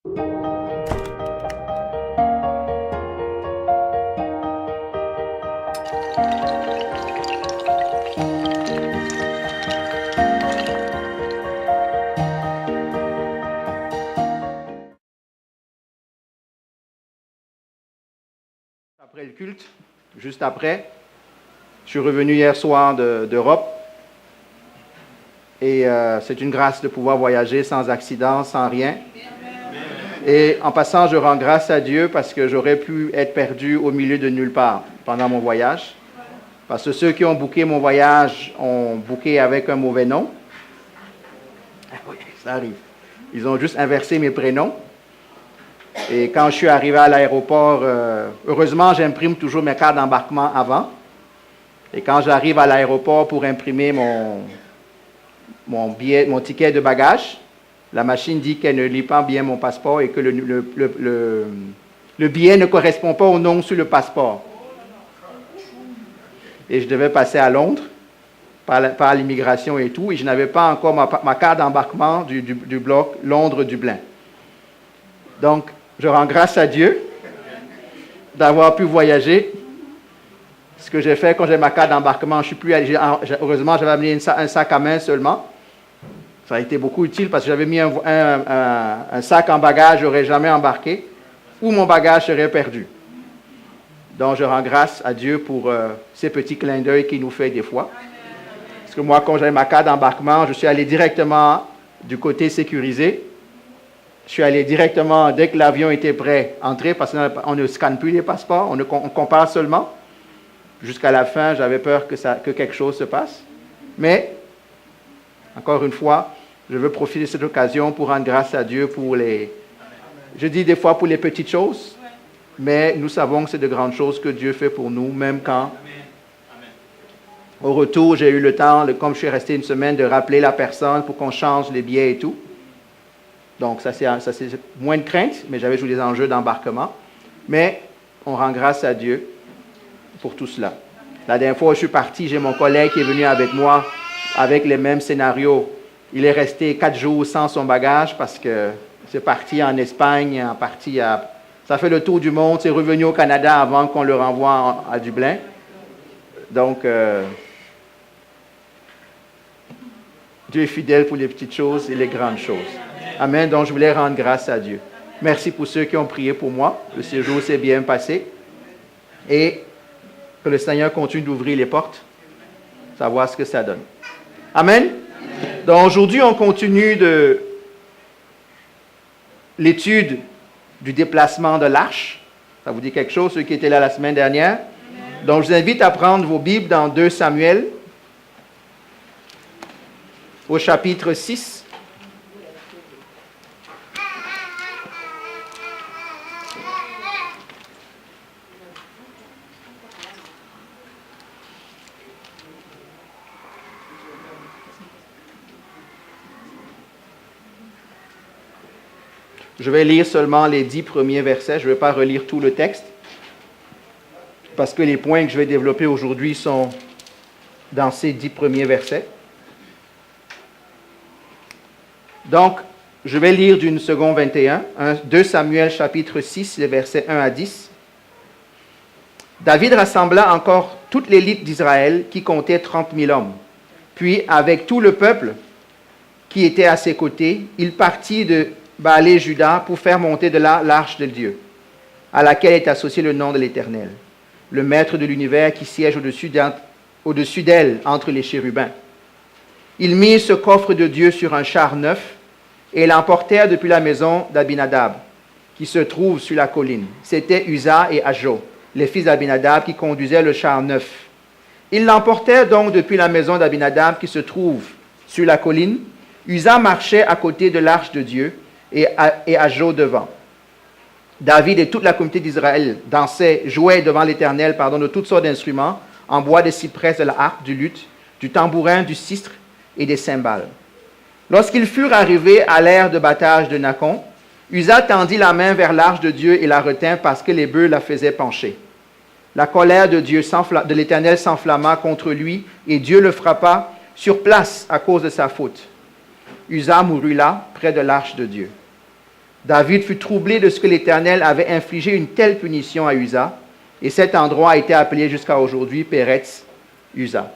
Après le culte, juste après, je suis revenu hier soir d'Europe et c'est une grâce de pouvoir voyager sans accident, sans rien. Et en passant, je rends grâce à Dieu parce que j'aurais pu être perdu au milieu de nulle part pendant mon voyage. Parce que ceux qui ont booké mon voyage ont booké avec un mauvais nom. Oui, ça arrive. Ils ont juste inversé mes prénoms. Et quand je suis arrivé à l'aéroport, heureusement, j'imprime toujours mes cartes d'embarquement avant. Et quand j'arrive à l'aéroport pour imprimer mon ticket de bagage, la machine dit qu'elle ne lit pas bien mon passeport et que le billet ne correspond pas au nom sur le passeport. Et je devais passer à Londres par l'immigration et tout, et je n'avais pas encore ma carte d'embarquement du bloc Londres-Dublin. Donc, je rends grâce à Dieu d'avoir pu voyager. Ce que j'ai fait quand j'ai ma carte d'embarquement, je suis plus allé. Heureusement, j'avais amené un sac à main seulement. Ça a été beaucoup utile parce que j'avais mis un sac en bagage, je n'aurais jamais embarqué, ou mon bagage serait perdu. Donc, je rends grâce à Dieu pour ces petits clins d'œil qu'il nous fait des fois. Parce que moi, quand j'avais ma carte d'embarquement, je suis allé directement du côté sécurisé. Je suis allé directement, dès que l'avion était prêt, entrer, parce qu'on ne scanne plus les passeports, on compare seulement. Jusqu'à la fin, j'avais peur que quelque chose se passe. Mais, encore une fois, je veux profiter de cette occasion pour rendre grâce à Dieu pour je dis des fois pour les petites choses, mais nous savons que c'est de grandes choses que Dieu fait pour nous, même quand, au retour, j'ai eu le temps, comme je suis resté une semaine, de rappeler la personne pour qu'on change les billets et tout. Donc, ça c'est moins de crainte, mais j'avais joué des enjeux d'embarquement. Mais on rend grâce à Dieu pour tout cela. La dernière fois où je suis parti, j'ai mon collègue qui est venu avec moi avec les mêmes scénarios. Il est resté 4 jours sans son bagage parce que c'est parti en Espagne, ça fait le tour du monde, c'est revenu au Canada avant qu'on le renvoie à Dublin. Donc, Dieu est fidèle pour les petites choses et les grandes choses. Amen. Donc, je voulais rendre grâce à Dieu. Merci pour ceux qui ont prié pour moi. Le séjour s'est bien passé. Et que le Seigneur continue d'ouvrir les portes, savoir ce que ça donne. Amen. Donc, aujourd'hui, on continue de l'étude du déplacement de l'arche. Ça vous dit quelque chose, ceux qui étaient là la semaine dernière? Donc, je vous invite à prendre vos Bibles dans 2 Samuel, au chapitre 6. Je vais lire seulement les 10 premiers versets. Je ne vais pas relire tout le texte parce que les points que je vais développer aujourd'hui sont dans ces 10 premiers versets. Donc, je vais lire d'une seconde 21, 2 Samuel chapitre 6, les versets 1 à 10. David rassembla encore toute l'élite d'Israël qui comptait 30 000 hommes. Puis, avec tout le peuple qui était à ses côtés, il partit de Baalé-Juda pour faire monter de là l'arche de Dieu, à laquelle est associé le nom de l'Éternel, le maître de l'univers qui siège au-dessus d'elle entre les chérubins. Ils mirent ce coffre de Dieu sur un char neuf et l'emportèrent depuis la maison d'Abinadab, qui se trouve sur la colline. C'était Uza et Ajo, les fils d'Abinadab, qui conduisaient le char neuf. Ils l'emportèrent donc depuis la maison d'Abinadab, qui se trouve sur la colline. Uza marchait à côté de l'arche de Dieu, et Ajo devant. David et toute la communauté d'Israël jouaient devant l'Éternel de toutes sortes d'instruments, en bois de cyprès, de la harpe, du luth, du tambourin, du sistre et des cymbales. Lorsqu'ils furent arrivés à l'aire de battage de Nacon, Uza tendit la main vers l'arche de Dieu et la retint parce que les bœufs la faisaient pencher. La colère de l'Éternel s'enflamma contre lui et Dieu le frappa sur place à cause de sa faute. Uza mourut là, près de l'arche de Dieu. David fut troublé de ce que l'Éternel avait infligé une telle punition à Uza, et cet endroit a été appelé jusqu'à aujourd'hui Péretz Uza.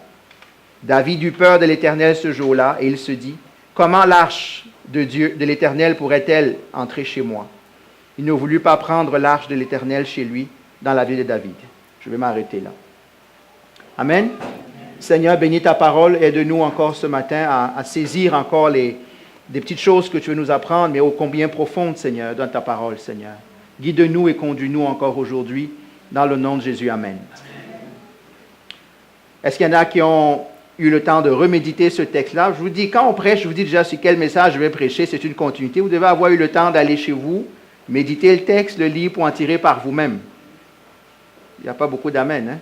David eut peur de l'Éternel ce jour-là, et il se dit, comment l'arche de Dieu, de l'Éternel, pourrait-elle entrer chez moi? Il ne voulut pas prendre l'arche de l'Éternel chez lui, dans la ville de David. Je vais m'arrêter là. Amen. Seigneur, bénis ta parole, aide-nous encore ce matin à saisir encore des petites choses que tu veux nous apprendre, mais ô combien profondes, Seigneur, dans ta parole, Seigneur. Guide-nous et conduis-nous encore aujourd'hui, dans le nom de Jésus. Amen. Est-ce qu'il y en a qui ont eu le temps de reméditer ce texte-là? Je vous dis, quand on prêche, je vous dis déjà sur quel message je vais prêcher, c'est une continuité. Vous devez avoir eu le temps d'aller chez vous, méditer le texte, le lire pour en tirer par vous-même. Il n'y a pas beaucoup d'amen, hein?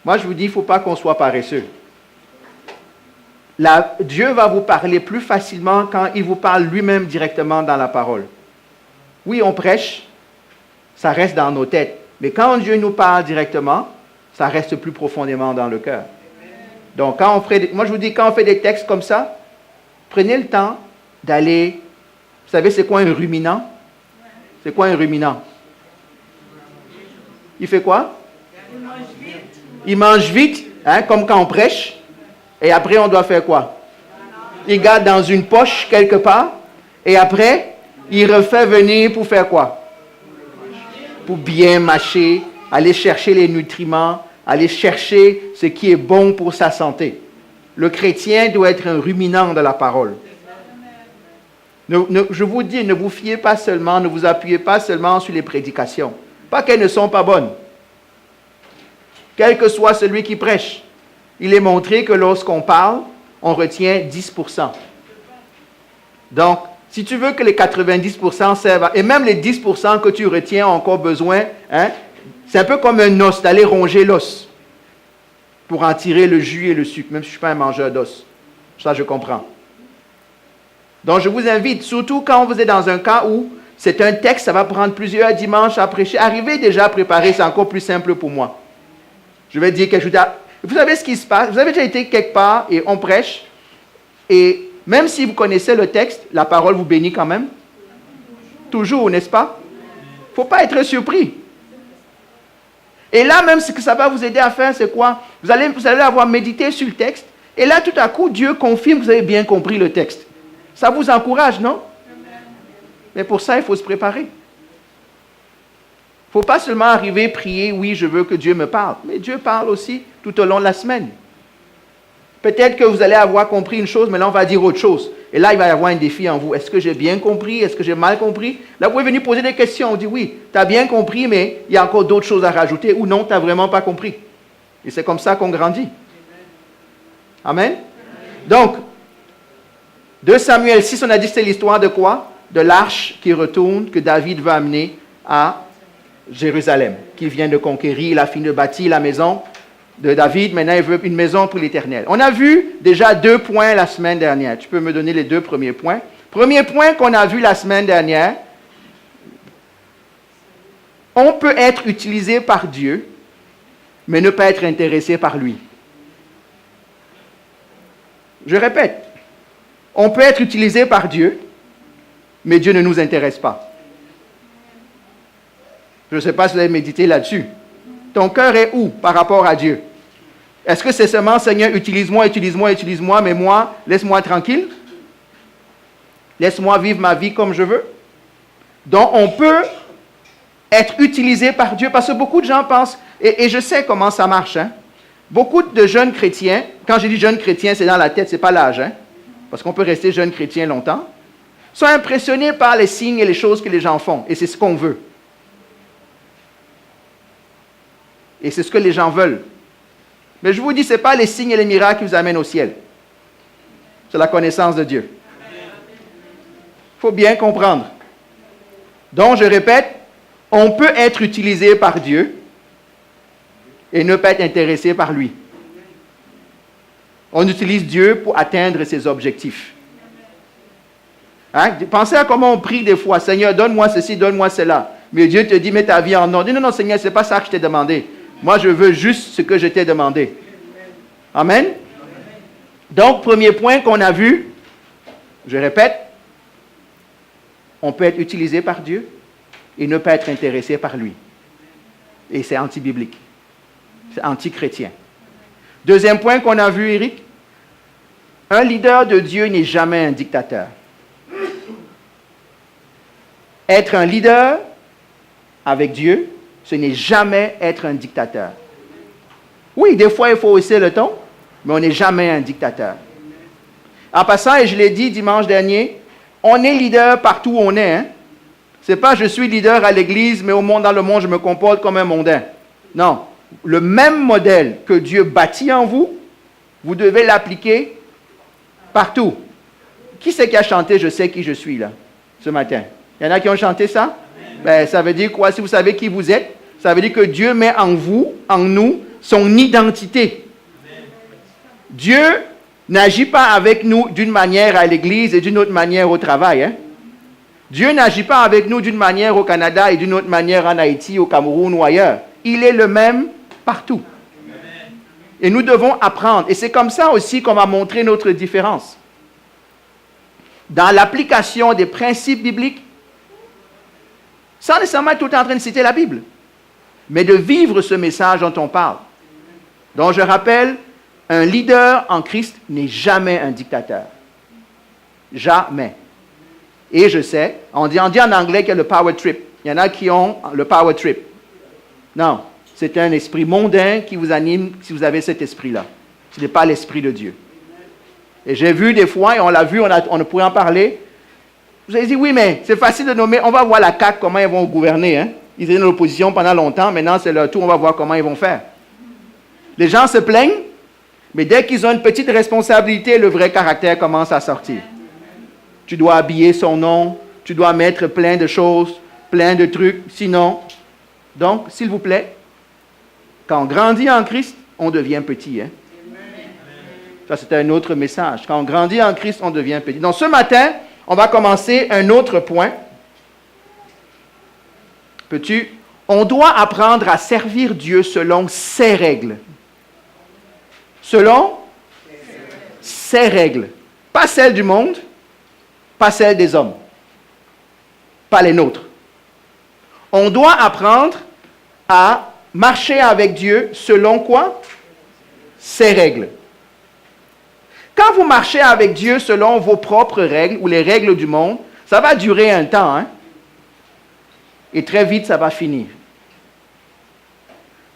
Moi, je vous dis, il ne faut pas qu'on soit paresseux. Dieu va vous parler plus facilement quand il vous parle lui-même directement dans la parole. Oui, on prêche, ça reste dans nos têtes. Mais quand Dieu nous parle directement, ça reste plus profondément dans le cœur. Donc, moi, je vous dis, quand on fait des textes comme ça, prenez le temps d'aller... Vous savez, c'est quoi un ruminant? C'est quoi un ruminant? Il fait quoi? Il mange vite, hein, comme quand on prêche. Et après, on doit faire quoi? Il garde dans une poche quelque part. Et après, il refait venir pour faire quoi? Pour bien mâcher, aller chercher les nutriments, aller chercher ce qui est bon pour sa santé. Le chrétien doit être un ruminant de la parole. Je vous dis, ne vous fiez pas seulement, ne vous appuyez pas seulement sur les prédications. Pas qu'elles ne sont pas bonnes. Quel que soit celui qui prêche, il est montré que lorsqu'on parle, on retient 10%. Donc, si tu veux que les 90% servent, et même les 10% que tu retiens ont encore besoin, hein, c'est un peu comme un os, d'aller ronger l'os pour en tirer le jus et le sucre, même si je ne suis pas un mangeur d'os. Ça, je comprends. Donc, je vous invite, surtout quand vous êtes dans un cas où c'est un texte, ça va prendre plusieurs dimanches à prêcher. Arrivez déjà à préparer, c'est encore plus simple pour moi. Je vais dire quelque chose. Vous savez ce qui se passe? Vous avez déjà été quelque part et on prêche, et même si vous connaissez le texte, la parole vous bénit quand même. Toujours, n'est-ce pas? Il ne faut pas être surpris. Et là, même ce que ça va vous aider à faire, c'est quoi? Vous allez avoir médité sur le texte, et là, tout à coup, Dieu confirme que vous avez bien compris le texte. Ça vous encourage, non? Mais pour ça, il faut se préparer. Il ne faut pas seulement arriver, prier, oui, je veux que Dieu me parle. Mais Dieu parle aussi tout au long de la semaine. Peut-être que vous allez avoir compris une chose, mais là, on va dire autre chose. Et là, il va y avoir un défi en vous. Est-ce que j'ai bien compris? Est-ce que j'ai mal compris? Là, vous pouvez venir poser des questions. On dit, oui, tu as bien compris, mais il y a encore d'autres choses à rajouter. Ou non, tu n'as vraiment pas compris. Et c'est comme ça qu'on grandit. Amen? Donc, 2 Samuel 6, on a dit que c'est l'histoire de quoi? De l'arche qui retourne, que David veut amener à Jérusalem, qu'il vient de conquérir. Il a fini de bâtir la maison de David. Maintenant, il veut une maison pour l'Éternel. On a vu déjà 2 points la semaine dernière. Tu peux me donner les 2 premiers points. Premier point qu'on a vu la semaine dernière, on peut être utilisé par Dieu, mais ne pas être intéressé par lui. Je répète, on peut être utilisé par Dieu, mais Dieu ne nous intéresse pas. Je ne sais pas si vous avez médité là-dessus. Ton cœur est où par rapport à Dieu? Est-ce que c'est seulement, Seigneur, utilise-moi, utilise-moi, utilise-moi, mais moi, laisse-moi tranquille? Laisse-moi vivre ma vie comme je veux? Donc, on peut être utilisé par Dieu, parce que beaucoup de gens pensent, et je sais comment ça marche, hein? Beaucoup de jeunes chrétiens, quand je dis jeunes chrétiens, c'est dans la tête, ce n'est pas l'âge, hein? Parce qu'on peut rester jeune chrétien longtemps, sont impressionnés par les signes et les choses que les gens font, et c'est ce qu'on veut. Et c'est ce que les gens veulent. Mais je vous dis, ce n'est pas les signes et les miracles qui vous amènent au ciel. C'est la connaissance de Dieu. Il faut bien comprendre. Donc, je répète, on peut être utilisé par Dieu et ne pas être intéressé par lui. On utilise Dieu pour atteindre ses objectifs. Hein? Pensez à comment on prie des fois. Seigneur, donne-moi ceci, donne-moi cela. Mais Dieu te dit, mets ta vie en ordre. Non, non, Seigneur, ce n'est pas ça que je t'ai demandé. Moi, je veux juste ce que je t'ai demandé. Amen? Donc, premier point qu'on a vu, je répète, on peut être utilisé par Dieu et ne pas être intéressé par lui. Et c'est anti-biblique. C'est anti-chrétien. Deuxième point qu'on a vu, Eric. Un leader de Dieu n'est jamais un dictateur. Être un leader avec Dieu, ce n'est jamais être un dictateur. Oui, des fois, il faut hausser le ton, mais on n'est jamais un dictateur. En passant, et je l'ai dit dimanche dernier, on est leader partout où on est. Hein? Ce n'est pas je suis leader à l'église, mais dans le monde, je me comporte comme un mondain. Non. Le même modèle que Dieu bâtit en vous, vous devez l'appliquer partout. Qui c'est qui a chanté « Je sais qui je suis » là, ce matin? Il y en a qui ont chanté ça? Ben, ça veut dire quoi? Si vous savez qui vous êtes, ça veut dire que Dieu met en vous, en nous, son identité. Dieu n'agit pas avec nous d'une manière à l'église et d'une autre manière au travail. Hein? Dieu n'agit pas avec nous d'une manière au Canada et d'une autre manière en Haïti, au Cameroun ou ailleurs. Il est le même partout. Et nous devons apprendre. Et c'est comme ça aussi qu'on va montrer notre différence. Dans l'application des principes bibliques, sans nécessairement être tout le temps en train de citer la Bible, mais de vivre ce message dont on parle. Donc je rappelle, un leader en Christ n'est jamais un dictateur. Jamais. Et je sais, on dit en anglais qu'il y a le power trip. Il y en a qui ont le power trip. Non, c'est un esprit mondain qui vous anime si vous avez cet esprit-là. Ce n'est pas l'esprit de Dieu. Et j'ai vu des fois, et on l'a vu, on pourrait en parler. Vous avez dit, oui, mais c'est facile de nommer, on va voir la CAQ, comment ils vont gouverner. Hein? Ils étaient dans l'opposition pendant longtemps, maintenant c'est leur tour, on va voir comment ils vont faire. Les gens se plaignent, mais dès qu'ils ont une petite responsabilité, le vrai caractère commence à sortir. Tu dois habiller son nom, tu dois mettre plein de choses, plein de trucs, sinon... Donc, s'il vous plaît, quand on grandit en Christ, on devient petit. Hein? Ça, c'est un autre message. Quand on grandit en Christ, on devient petit. Donc, ce matin, on va commencer un autre point. On doit apprendre à servir Dieu selon ses règles. Selon ses règles. Pas celles du monde, pas celles des hommes. Pas les nôtres. On doit apprendre à marcher avec Dieu selon quoi? Ses règles. Quand vous marchez avec Dieu selon vos propres règles ou les règles du monde, ça va durer un temps, hein? Et très vite, ça va finir.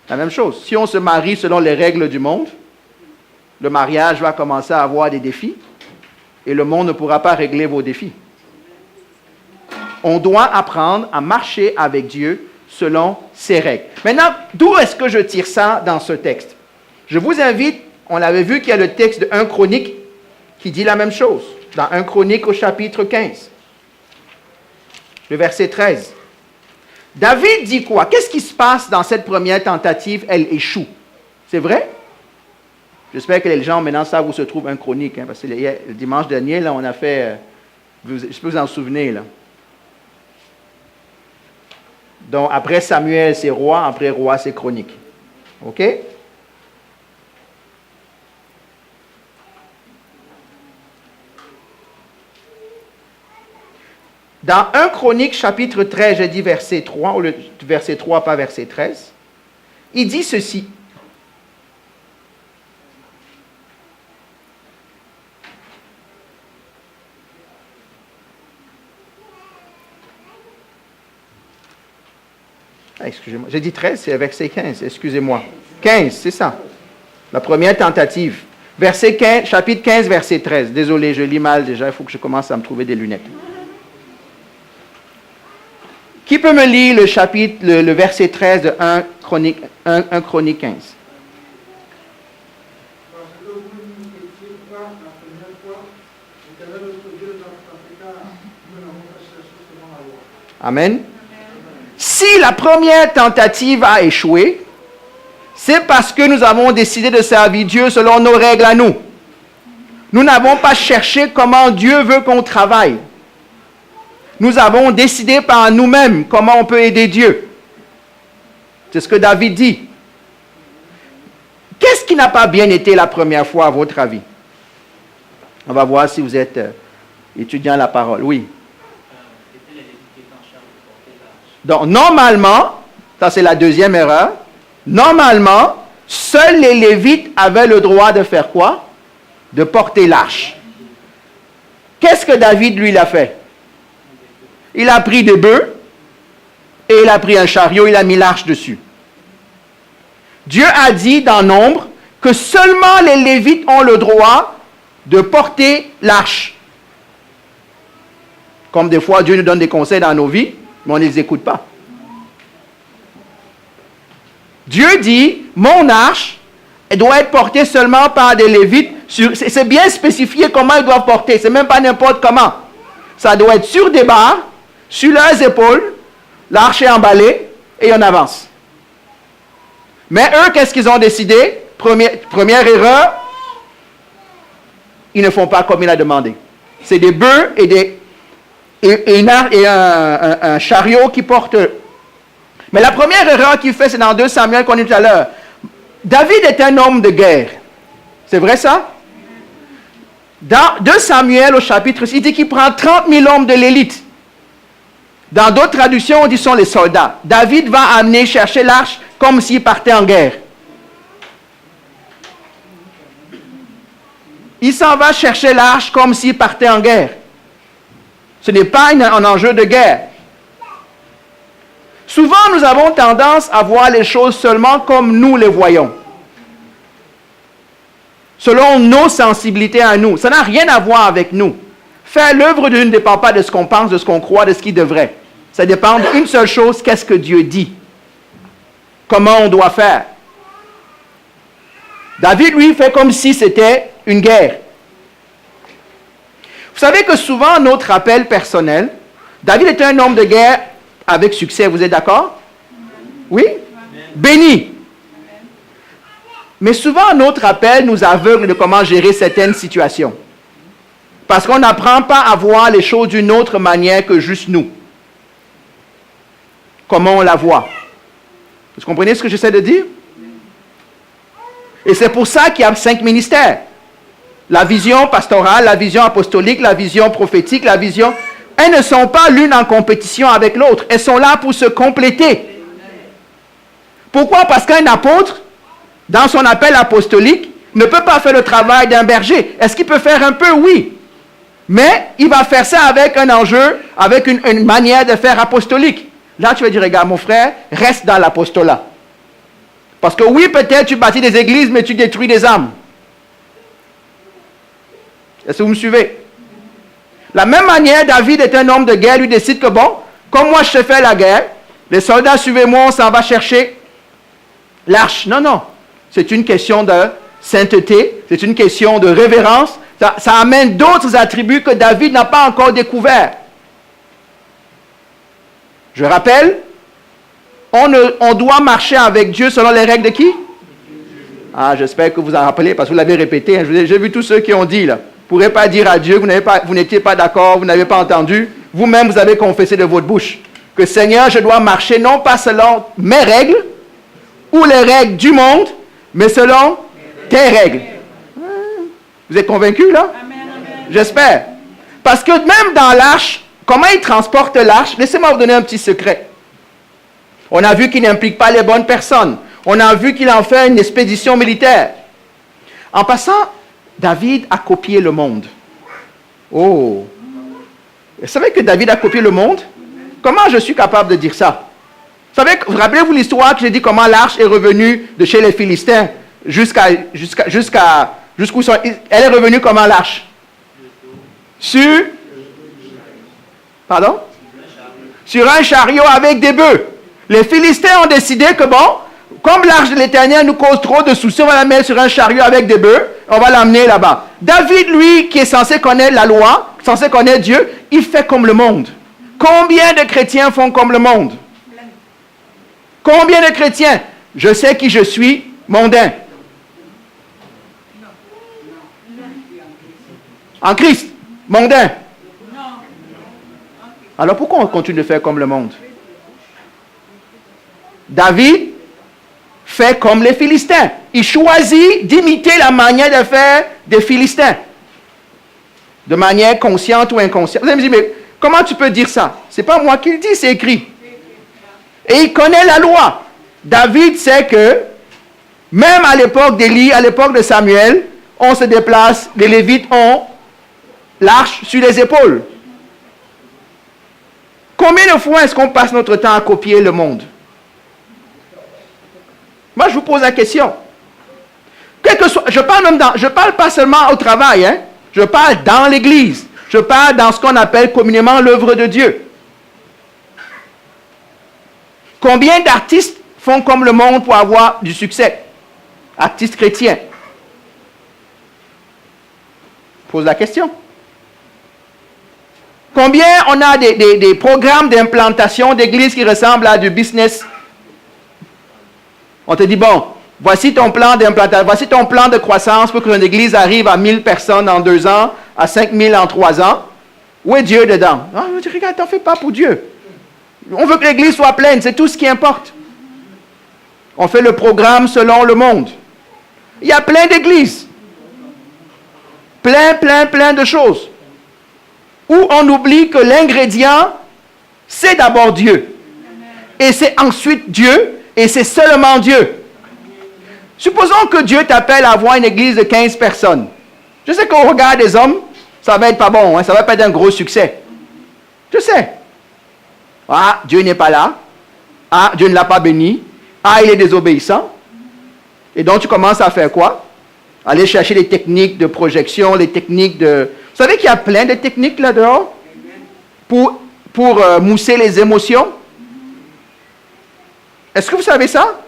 La même chose. Si on se marie selon les règles du monde, le mariage va commencer à avoir des défis et le monde ne pourra pas régler vos défis. On doit apprendre à marcher avec Dieu selon ses règles. Maintenant, d'où est-ce que je tire ça dans ce texte? Je vous invite, on avait vu qu'il y a le texte de 1 Chronique qui dit la même chose. Dans 1 Chronique au chapitre 15, le verset 13. David dit quoi? Qu'est-ce qui se passe dans cette première tentative? Elle échoue. C'est vrai? J'espère que les gens maintenant savent où se trouve 1 Chronique. Hein, parce que le dimanche dernier, là, on a fait... je peux vous en souvenir, là. Donc, après Samuel, c'est roi. Après roi, c'est chronique. OK? Dans 1 Chronique, chapitre 13, j'ai dit verset 3, ou le verset 3, pas verset 13, il dit ceci. Excusez-moi, j'ai dit 13, c'est verset 15, excusez-moi. 15, c'est ça. La première tentative. Verset 15, chapitre 15, verset 13. Désolé, je lis mal déjà, il faut que je commence à me trouver des lunettes. Qui peut me lire le chapitre, le verset 13 de 1 Chronique 15? Amen. Si la première tentative a échoué, c'est parce que nous avons décidé de servir Dieu selon nos règles à nous. Nous n'avons pas cherché comment Dieu veut qu'on travaille. Nous avons décidé par nous-mêmes comment on peut aider Dieu. C'est ce que David dit. Qu'est-ce qui n'a pas bien été la première fois à votre avis? On va voir si vous êtes étudiant à la parole. Oui. C'était les Donc, normalement, ça c'est la deuxième erreur, normalement, seuls les Lévites avaient le droit de faire quoi? De porter l'arche. Qu'est-ce que David, lui, l'a fait? Il a pris des bœufs et il a pris un chariot, il a mis l'arche dessus. Dieu a dit dans Nombre que seulement les Lévites ont le droit de porter l'arche. Comme des fois, Dieu nous donne des conseils dans nos vies, mais on ne les écoute pas. Dieu dit, mon arche elle doit être portée seulement par des Lévites. C'est bien spécifié comment ils doivent porter. Ce n'est même pas n'importe comment. Ça doit être sur des barres, sur leurs épaules, l'arche est emballée et on avance. Mais eux, qu'est-ce qu'ils ont décidé? Première erreur, ils ne font pas comme il a demandé. C'est des bœufs et un chariot qui portent. Mais la première erreur qu'il fait, c'est dans 2 Samuel qu'on dit tout à l'heure. David est un homme de guerre. C'est vrai ça? Dans 2 Samuel au chapitre 6, il dit qu'il prend 30 000 hommes de l'élite. Dans d'autres traductions, on dit sont les soldats. David va amener chercher l'arche comme s'il partait en guerre. Il s'en va chercher l'arche comme s'il partait en guerre. Ce n'est pas un enjeu de guerre. Souvent, nous avons tendance à voir les choses seulement comme nous les voyons. Selon nos sensibilités à nous. Ça n'a rien à voir avec nous. Faire l'œuvre de Dieu ne dépend pas de ce qu'on pense, de ce qu'on croit, de ce qui devrait. Ça dépend d'une seule chose, qu'est-ce que Dieu dit. Comment on doit faire. David, lui, fait comme si c'était une guerre. Vous savez que souvent, notre appel personnel, David était un homme de guerre avec succès, vous êtes d'accord? Oui? Béni. Mais souvent, notre appel nous aveugle de comment gérer certaines situations. Parce qu'on n'apprend pas à voir les choses d'une autre manière que juste nous. Comment on la voit. Vous comprenez ce que j'essaie de dire? Et c'est pour ça qu'il y a 5 ministères. La vision pastorale, la vision apostolique, la vision prophétique, la vision... Elles ne sont pas l'une en compétition avec l'autre. Elles sont là pour se compléter. Pourquoi? Parce qu'un apôtre, dans son appel apostolique, ne peut pas faire le travail d'un berger. Est-ce qu'il peut faire un peu? Oui. Mais il va faire ça avec un enjeu, avec une manière de faire apostolique. Là, tu vas dire, regarde, mon frère, reste dans l'apostolat. Parce que oui, peut-être tu bâtis des églises, mais tu détruis des âmes. Est-ce que vous me suivez? La même manière, David est un homme de guerre, lui décide que bon, comme moi je sais faire la guerre, les soldats suivez-moi, on s'en va chercher l'arche. Non, non. C'est une question de sainteté, c'est une question de révérence. Ça amène d'autres attributs que David n'a pas encore découverts. Je rappelle, on doit marcher avec Dieu selon les règles de qui? Ah, j'espère que vous en rappelez parce que vous l'avez répété. Hein. J'ai vu tous ceux qui ont dit là. Vous ne pourrez pas dire à Dieu que vous n'étiez pas d'accord, vous n'avez pas entendu. Vous-même, vous avez confessé de votre bouche que Seigneur, je dois marcher non pas selon mes règles ou les règles du monde, mais selon tes règles. Vous êtes convaincus là? J'espère. Parce que même dans l'arche, comment il transporte l'arche? Laissez-moi vous donner un petit secret. On a vu qu'il n'implique pas les bonnes personnes. On a vu qu'il en fait une expédition militaire. En passant, David a copié le monde. Oh! Vous savez que David a copié le monde? Comment je suis capable de dire ça? Vous rappelez-vous l'histoire que j'ai dit comment l'arche est revenue de chez les Philistins jusqu'où sont... Elle est revenue comment l'arche? Pardon? Sur un chariot avec des bœufs. Les Philistins ont décidé que bon, comme l'arche de l'Éternel nous cause trop de soucis, on va la mettre sur un chariot avec des bœufs, on va l'amener là-bas. David, lui, qui est censé connaître la loi, censé connaître Dieu, il fait comme le monde. Combien de chrétiens font comme le monde? Combien de chrétiens? Je sais qui je suis, mondain. En Christ, mondain. Alors pourquoi on continue de faire comme le monde? David fait comme les Philistins. Il choisit d'imiter la manière de faire des Philistins. De manière consciente ou inconsciente. Vous allez me dire, mais Comment tu peux dire ça? Ce n'est pas moi qui le dis, c'est écrit. Et il connaît la loi. David sait que, même à l'époque d'Élie, à l'époque de Samuel, on se déplace, les Lévites ont l'arche sur les épaules. Combien de fois est-ce qu'on passe notre temps à copier le monde? Moi, je vous pose la question. Quel que soit, je parle pas seulement au travail, hein? Je parle dans l'Église. Je parle dans ce qu'on appelle communément l'œuvre de Dieu. Combien d'artistes font comme le monde pour avoir du succès? Artistes chrétiens. Pose la question. Combien on a des programmes d'implantation d'églises qui ressemblent à du business? On te dit, bon, voici ton plan d'implantation, voici ton plan de croissance pour qu'une église arrive à 1000 personnes en 2 ans, à 5000 en 3 ans. Où est Dieu dedans? Ah, je dis, regarde, t'en fais pas pour Dieu. On veut que l'église soit pleine, c'est tout ce qui importe. On fait le programme selon le monde. Il y a plein d'églises. Plein de choses. Où on oublie que l'ingrédient, c'est d'abord Dieu. Et c'est ensuite Dieu, et c'est seulement Dieu. Supposons que Dieu t'appelle à avoir une église de 15 personnes. Je sais qu'au regard des hommes, ça va être pas bon, hein, ça va pas être un gros succès. Je sais. Ah, Dieu n'est pas là. Ah, Dieu ne l'a pas béni. Ah, il est désobéissant. Et donc, tu commences à faire quoi? Aller chercher les techniques de projection, les techniques de... Vous savez qu'il y a plein de techniques là-dehors pour mousser les émotions? Est-ce que vous savez ça?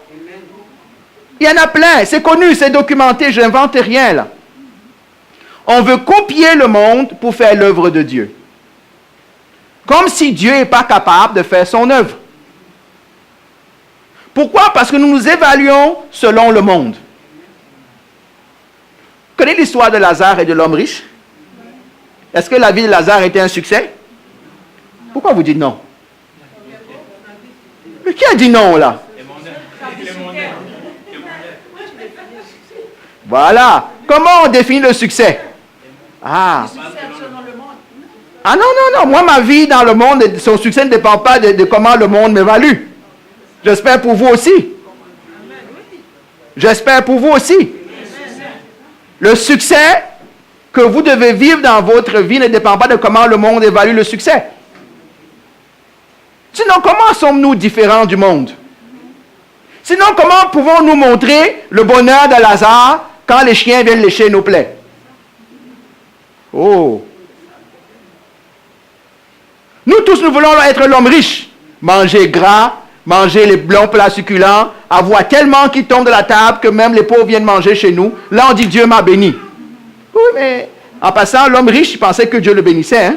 Il y en a plein. C'est connu, c'est documenté. Je n'invente rien là. On veut copier le monde pour faire l'œuvre de Dieu. Comme si Dieu n'est pas capable de faire son œuvre. Pourquoi? Parce que nous nous évaluons selon le monde. Vous connaissez l'histoire de Lazare et de l'homme riche? Est-ce que la vie de Lazare était un succès? Pourquoi vous dites non? Mais qui a dit non là? Voilà. Comment on définit le succès? Ah non. Moi, ma vie dans le monde, son succès ne dépend pas de comment le monde m'évalue. J'espère pour vous aussi. J'espère pour vous aussi. Le succès que vous devez vivre dans votre vie ne dépend pas de comment le monde évalue le succès. Sinon, comment sommes-nous différents du monde? Sinon, comment pouvons-nous montrer le bonheur de Lazare quand les chiens viennent lécher nos plaies? Oh! Nous tous, nous voulons être l'homme riche. Manger gras, manger les blancs plats succulents, avoir tellement qui tombent de la table que même les pauvres viennent manger chez nous. Là, on dit Dieu m'a béni. Oui, mais en passant, l'homme riche, il pensait que Dieu le bénissait. Hein?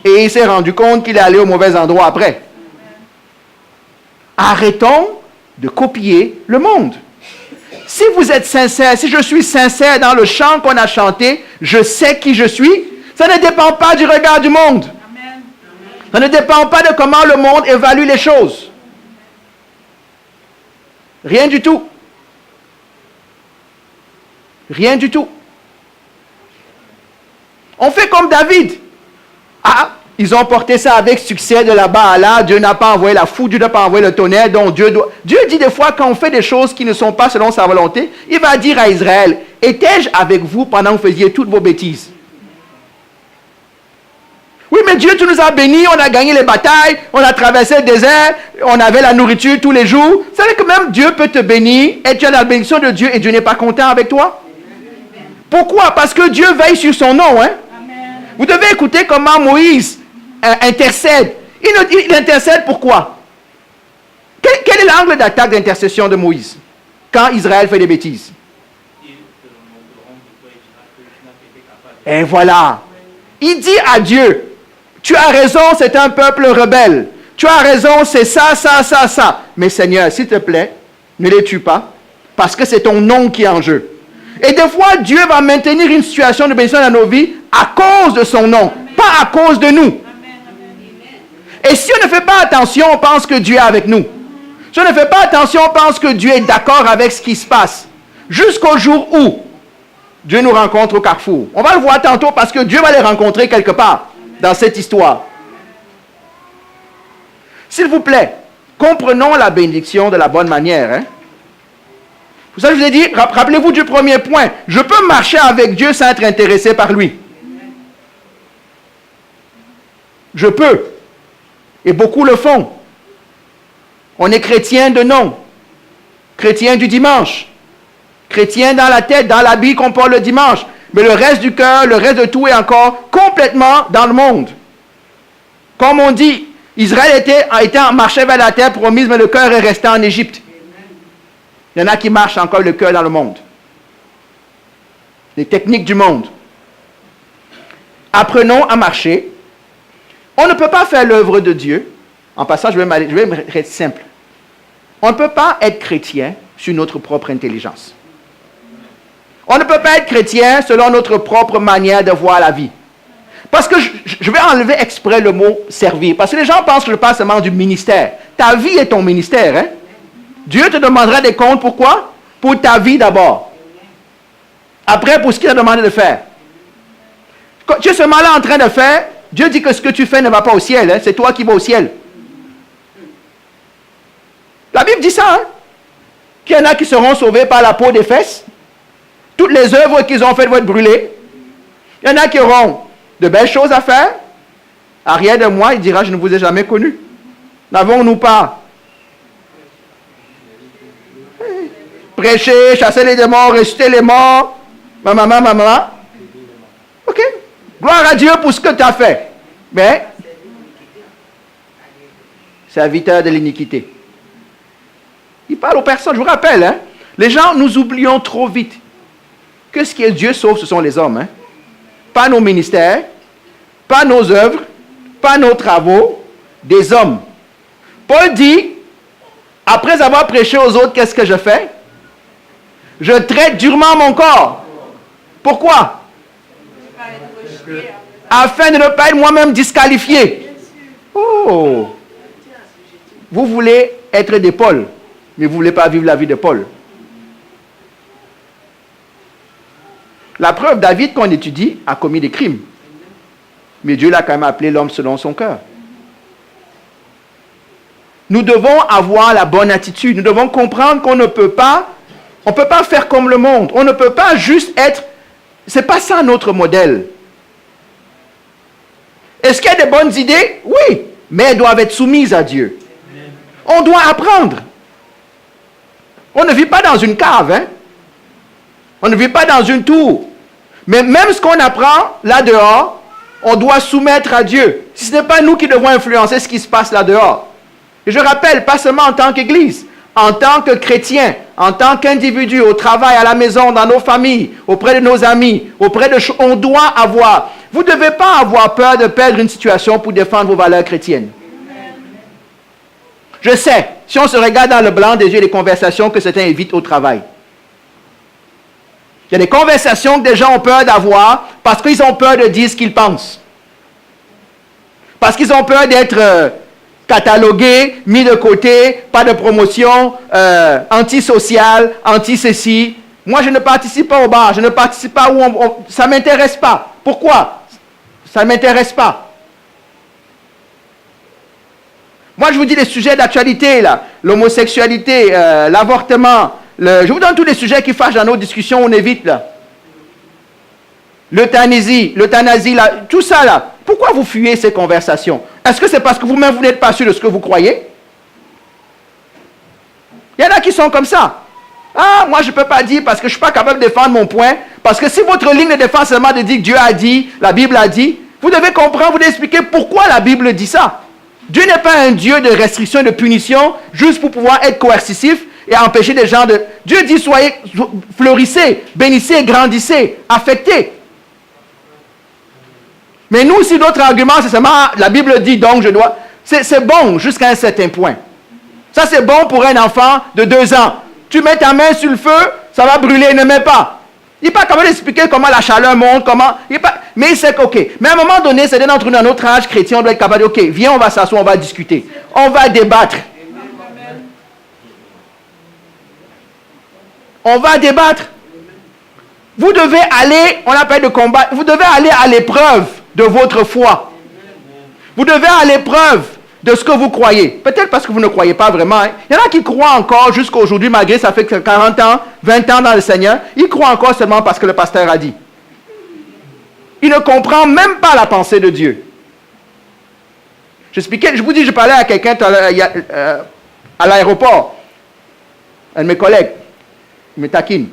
Et il s'est rendu compte qu'il est allé au mauvais endroit après. Arrêtons de copier le monde. Si vous êtes sincère, si je suis sincère dans le chant qu'on a chanté, je sais qui je suis, ça ne dépend pas du regard du monde. Ça ne dépend pas de comment le monde évalue les choses. Rien du tout. Rien du tout. On fait comme David. Ah, ils ont porté ça avec succès de là-bas à là. Dieu n'a pas envoyé la foudre, Dieu n'a pas envoyé le tonnerre. Donc Dieu dit des fois, quand on fait des choses qui ne sont pas selon sa volonté, il va dire à Israël, étais-je avec vous pendant que vous faisiez toutes vos bêtises? Oui, mais Dieu, tu nous as bénis, on a gagné les batailles, on a traversé le désert, on avait la nourriture tous les jours. Vous savez que même Dieu peut te bénir et tu as la bénédiction de Dieu et Dieu n'est pas content avec toi? Pourquoi? Parce que Dieu veille sur son nom. Hein? Vous devez écouter comment Moïse intercède. Il intercède pourquoi? Quel est l'angle d'attaque d'intercession de Moïse quand Israël fait des bêtises? Et voilà. Il dit à Dieu, tu as raison, c'est un peuple rebelle. Tu as raison, c'est ça. Mais Seigneur, s'il te plaît, ne les tue pas, parce que c'est ton nom qui est en jeu. Et des fois, Dieu va maintenir une situation de bénédiction dans nos vies à cause de son nom, pas à cause de nous. Et si on ne fait pas attention, on pense que Dieu est avec nous. Si on ne fait pas attention, on pense que Dieu est d'accord avec ce qui se passe. Jusqu'au jour où Dieu nous rencontre au carrefour. On va le voir tantôt parce que Dieu va les rencontrer quelque part dans cette histoire. S'il vous plaît, comprenons la bénédiction de la bonne manière. Hein? Pour ça, je vous ai dit, rappelez-vous du premier point. Je peux marcher avec Dieu sans être intéressé par lui. Je peux. Et beaucoup le font. On est chrétien de nom. Chrétien du dimanche. Chrétien dans la tête, dans l'habit qu'on porte le dimanche. Mais le reste du cœur, le reste de tout est encore complètement dans le monde. Comme on dit, Israël marchait vers la terre promise, mais le cœur est resté en Égypte. Il y en a qui marchent encore le cœur dans le monde. Les techniques du monde. Apprenons à marcher. On ne peut pas faire l'œuvre de Dieu. En passant, je vais être simple. On ne peut pas être chrétien sur notre propre intelligence. On ne peut pas être chrétien selon notre propre manière de voir la vie. Parce que je vais enlever exprès le mot servir. Parce que les gens pensent que je parle seulement du ministère. Ta vie est ton ministère. Hein? Dieu te demandera des comptes. Pourquoi? Pour ta vie d'abord. Après, pour ce qu'il a demandé de faire. Quand tu es seulement là en train de faire, Dieu dit que ce que tu fais ne va pas au ciel. Hein? C'est toi qui vas au ciel. La Bible dit ça. Hein? Qu'il y en a qui seront sauvés par la peau des fesses. Toutes les œuvres qu'ils ont faites vont être brûlées. Il y en a qui auront de belles choses à faire. Arrière de moi, il dira, je ne vous ai jamais connu. N'avons-nous pas prêché, chasser les démons, ressusciter les morts, maman. Ok. Gloire à Dieu pour ce que tu as fait. Mais, serviteur de l'iniquité. Il parle aux personnes, je vous rappelle, hein, les gens, nous oublions trop vite que ce qui est Dieu sauve, ce sont les hommes. Hein. Pas nos ministères, pas nos œuvres, pas nos travaux, des hommes. Paul dit, après avoir prêché aux autres, qu'est-ce que je fais? Je traite durement mon corps. Pourquoi? Afin de ne pas être moi-même disqualifié. Oh! Vous voulez être des Paul, mais vous ne voulez pas vivre la vie de Paul. La preuve, David, qu'on étudie, a commis des crimes. Mais Dieu l'a quand même appelé l'homme selon son cœur. Nous devons avoir la bonne attitude. Nous devons comprendre qu'on ne peut pas, faire comme le monde. On ne peut pas juste être, c'est pas ça notre modèle. Est-ce qu'il y a des bonnes idées? Oui, mais elles doivent être soumises à Dieu. On doit apprendre. On ne vit pas dans une cave, hein? On ne vit pas dans une tour. Mais même ce qu'on apprend là dehors, on doit soumettre à Dieu. Si ce n'est pas nous qui devons influencer ce qui se passe là dehors. Et je rappelle, pas seulement en tant qu'Église, en tant que chrétien, en tant qu'individu, au travail, à la maison, dans nos familles, auprès de nos amis, on doit avoir. Vous ne devez pas avoir peur de perdre une situation pour défendre vos valeurs chrétiennes. Je sais, si on se regarde dans le blanc des yeux, les conversations que certains évitent au travail. Il y a des conversations que des gens ont peur d'avoir parce qu'ils ont peur de dire ce qu'ils pensent. Parce qu'ils ont peur d'être catalogués, mis de côté, pas de promotion, antisocial, anti-ceci. Moi, je ne participe pas au bar, je ne participe pas ça ne m'intéresse pas. Pourquoi? Ça ne m'intéresse pas. Moi, je vous dis les sujets d'actualité, là. L'homosexualité, l'avortement. Je vous donne tous les sujets qui fâchent dans nos discussions, on évite, là. L'euthanasie, là, tout ça, là. Pourquoi vous fuyez ces conversations? Est-ce que c'est parce que vous-même, vous n'êtes pas sûr de ce que vous croyez? Il y en a qui sont comme ça. Ah, moi, je ne peux pas dire parce que je ne suis pas capable de défendre mon point. Parce que si votre ligne de défense est seulement de dire que Dieu a dit, la Bible a dit, vous devez comprendre, vous devez expliquer pourquoi la Bible dit ça. Dieu n'est pas un Dieu de restriction et de punition juste pour pouvoir être coercitif et empêcher des gens de... Dieu dit, soyez, fleurissez, bénissez, grandissez, affectez. Mais nous, si notre argument, c'est seulement, la Bible dit, donc je dois... C'est bon jusqu'à un certain point. Ça, c'est bon pour un enfant de 2 ans. Tu mets ta main sur le feu, ça va brûler, ne mets pas. Il n'est pas capable d'expliquer comment la chaleur monte, comment... Mais il sait que, ok. Mais à un moment donné, c'est d'entre nous, dans notre âge chrétien, on doit être capable de dire, ok, viens, on va s'asseoir, on va discuter. On va débattre. On va débattre. Vous devez aller, on appelle de combattre, vous devez aller à l'épreuve de votre foi. Vous devez à l'épreuve de ce que vous croyez. Peut-être parce que vous ne croyez pas vraiment. Hein. Il y en a qui croient encore jusqu'à aujourd'hui, malgré ça fait 40 ans, 20 ans dans le Seigneur. Ils croient encore seulement parce que le pasteur a dit. Il ne comprend même pas la pensée de Dieu. Je vous dis, je parlais à quelqu'un à l'aéroport, un de mes collègues, il me taquine.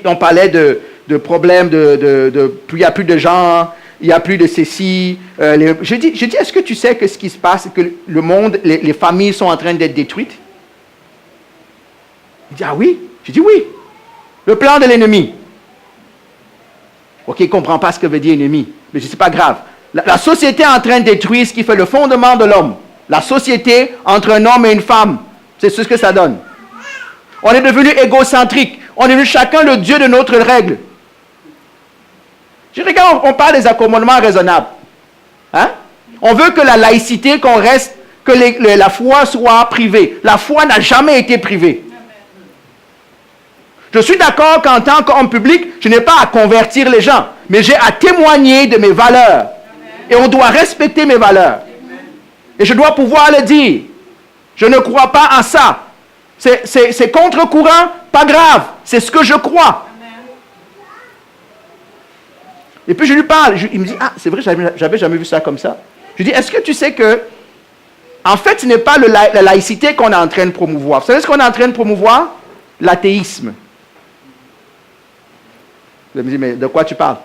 On parlait de problèmes, il n'y a plus de gens, il n'y a plus de ceci. Je dis, est-ce que tu sais que ce qui se passe, que le monde, les familles sont en train d'être détruites? Il dit, ah oui? Je dis, oui. Le plan de l'ennemi. Ok, il ne comprend pas ce que veut dire ennemi, mais ce n'est pas grave. La société est en train de détruire ce qui fait le fondement de l'homme. La société entre un homme et une femme, c'est ce que ça donne. On est devenu égocentrique. On est devenu chacun le Dieu de notre règle. Je regarde, on parle des accommodements raisonnables. Hein? On veut que la laïcité, qu'on reste, que la foi soit privée. La foi n'a jamais été privée. Je suis d'accord qu'en tant qu'homme public, je n'ai pas à convertir les gens, mais j'ai à témoigner de mes valeurs. Et on doit respecter mes valeurs. Et je dois pouvoir le dire. Je ne crois pas en ça. C'est contre-courant, pas grave. C'est ce que je crois. Et puis je lui parle. Il me dit, ah, c'est vrai, j'avais jamais vu ça comme ça. Je lui dis, est-ce que tu sais que, en fait, ce n'est pas la laïcité qu'on est en train de promouvoir. Vous savez ce qu'on est en train de promouvoir? L'athéisme. Je me dis, mais de quoi tu parles?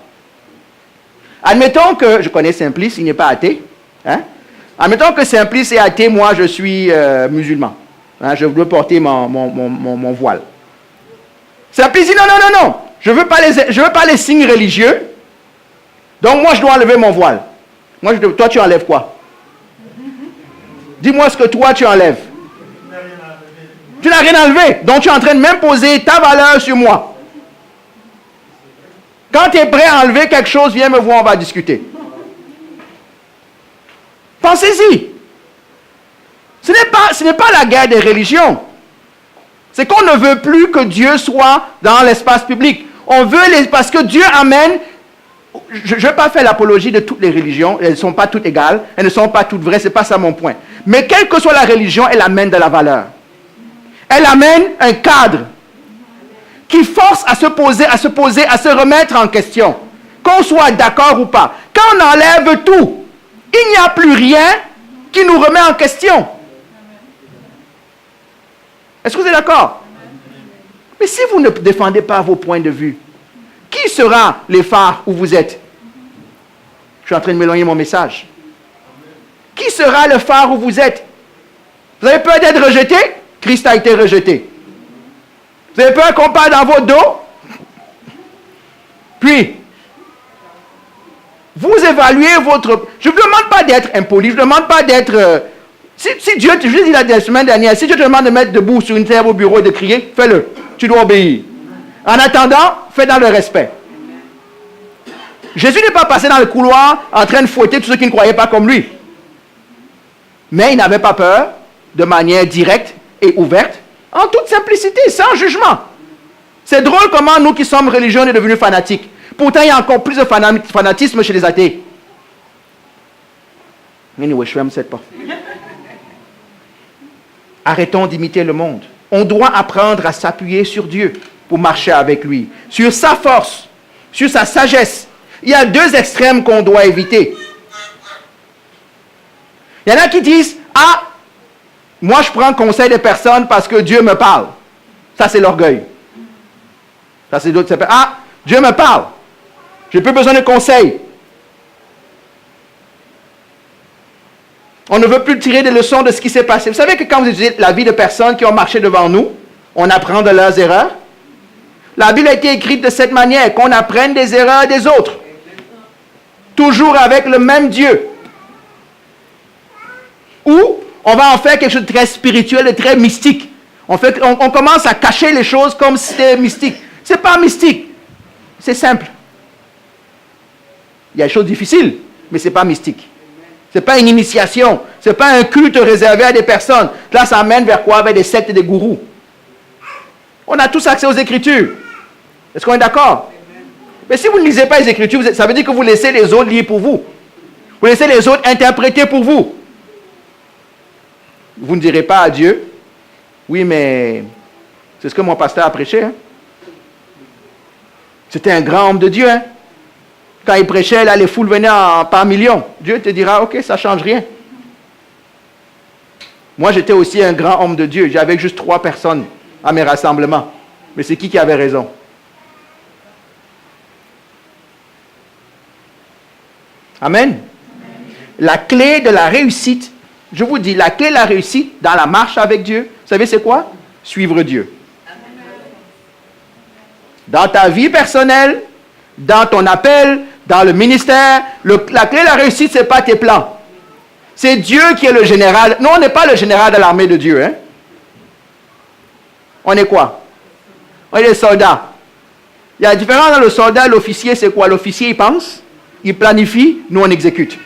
Admettons que, je connais Simplice, il n'est pas athée. Hein? Admettons que Simplice est athée, moi je suis musulman. Hein? Je veux porter mon voile. Simplice dit, non. Je ne veux pas les signes religieux. Donc moi je dois enlever mon voile. Toi tu enlèves quoi? Dis-moi ce que toi tu enlèves. Tu n'as rien enlevé. Donc tu es en train de m'imposer ta valeur sur moi. Quand tu es prêt à enlever quelque chose, viens me voir, on va discuter. Pensez-y. Ce n'est pas la guerre des religions. C'est qu'on ne veut plus que Dieu soit dans l'espace public. On veut parce que Dieu amène. Je ne vais pas faire l'apologie de toutes les religions. Elles ne sont pas toutes égales. Elles ne sont pas toutes vraies. Ce n'est pas ça mon point. Mais quelle que soit la religion, elle amène de la valeur. Elle amène un cadre qui force à se poser, à se remettre en question. Qu'on soit d'accord ou pas. Quand on enlève tout, il n'y a plus rien qui nous remet en question. Est-ce que vous êtes d'accord? Mais si vous ne défendez pas vos points de vue, qui sera les phares où vous êtes? Je suis en train de m'éloigner mon message. Qui sera le phare où vous êtes? Vous avez peur d'être rejeté? Christ a été rejeté. Vous avez peur qu'on parle dans votre dos? Puis, vous évaluez votre... Je ne vous demande pas d'être impoli, je ne vous demande pas d'être... Si Dieu, je l'ai dit la semaine dernière, si Dieu te demande de mettre debout sur une table au bureau et de crier, fais-le. Tu dois obéir. En attendant, fais dans le respect. Jésus n'est pas passé dans le couloir en train de fouetter tous ceux qui ne croyaient pas comme lui. Mais il n'avait pas peur, de manière directe et ouverte, en toute simplicité, sans jugement. C'est drôle comment nous qui sommes religieux, on est devenus fanatiques. Pourtant, il y a encore plus de fanatisme chez les athées. Anyway, je ferme cette porte. Arrêtons d'imiter le monde. On doit apprendre à s'appuyer sur Dieu pour marcher avec lui, sur sa force, sur sa sagesse. Il y a deux extrêmes qu'on doit éviter. Il y en a qui disent, ah, moi je prends conseil des personnes parce que Dieu me parle. Ça c'est l'orgueil. Ça c'est d'autres, ah, Dieu me parle. Je n'ai plus besoin de conseils. On ne veut plus tirer des leçons de ce qui s'est passé. Vous savez que quand vous étudiez la vie de personnes qui ont marché devant nous, on apprend de leurs erreurs. La Bible a été écrite de cette manière, qu'on apprenne des erreurs des autres. Toujours avec le même Dieu. Ou on va en faire quelque chose de très spirituel et très mystique. On commence à cacher les choses comme si c'était mystique. Ce n'est pas mystique. C'est simple. Il y a des choses difficiles, mais ce n'est pas mystique. Ce n'est pas une initiation. Ce n'est pas un culte réservé à des personnes. Là, ça amène vers quoi? Vers des sectes et des gourous. On a tous accès aux Écritures. Est-ce qu'on est d'accord? Mais si vous ne lisez pas les Écritures, ça veut dire que vous laissez les autres lire pour vous. Vous laissez les autres interpréter pour vous. Vous ne direz pas à Dieu, oui, mais c'est ce que mon pasteur a prêché. Hein? C'était un grand homme de Dieu. Hein? Quand il prêchait, là, les foules venaient par millions. Dieu te dira, ok, ça ne change rien. Moi, j'étais aussi un grand homme de Dieu. J'avais juste 3 personnes à mes rassemblements. Mais c'est qui avait raison? Amen. La clé de la réussite, je vous dis, la clé de la réussite dans la marche avec Dieu, vous savez c'est quoi? Suivre Dieu. Dans ta vie personnelle, dans ton appel, dans le ministère, la clé de la réussite, ce n'est pas tes plans. C'est Dieu qui est le général. Nous, on n'est pas le général de l'armée de Dieu. Hein? On est quoi? On est des soldats. Il y a la différence dans le soldat et l'officier, c'est quoi? L'officier, il pense, il planifie, nous, on exécute.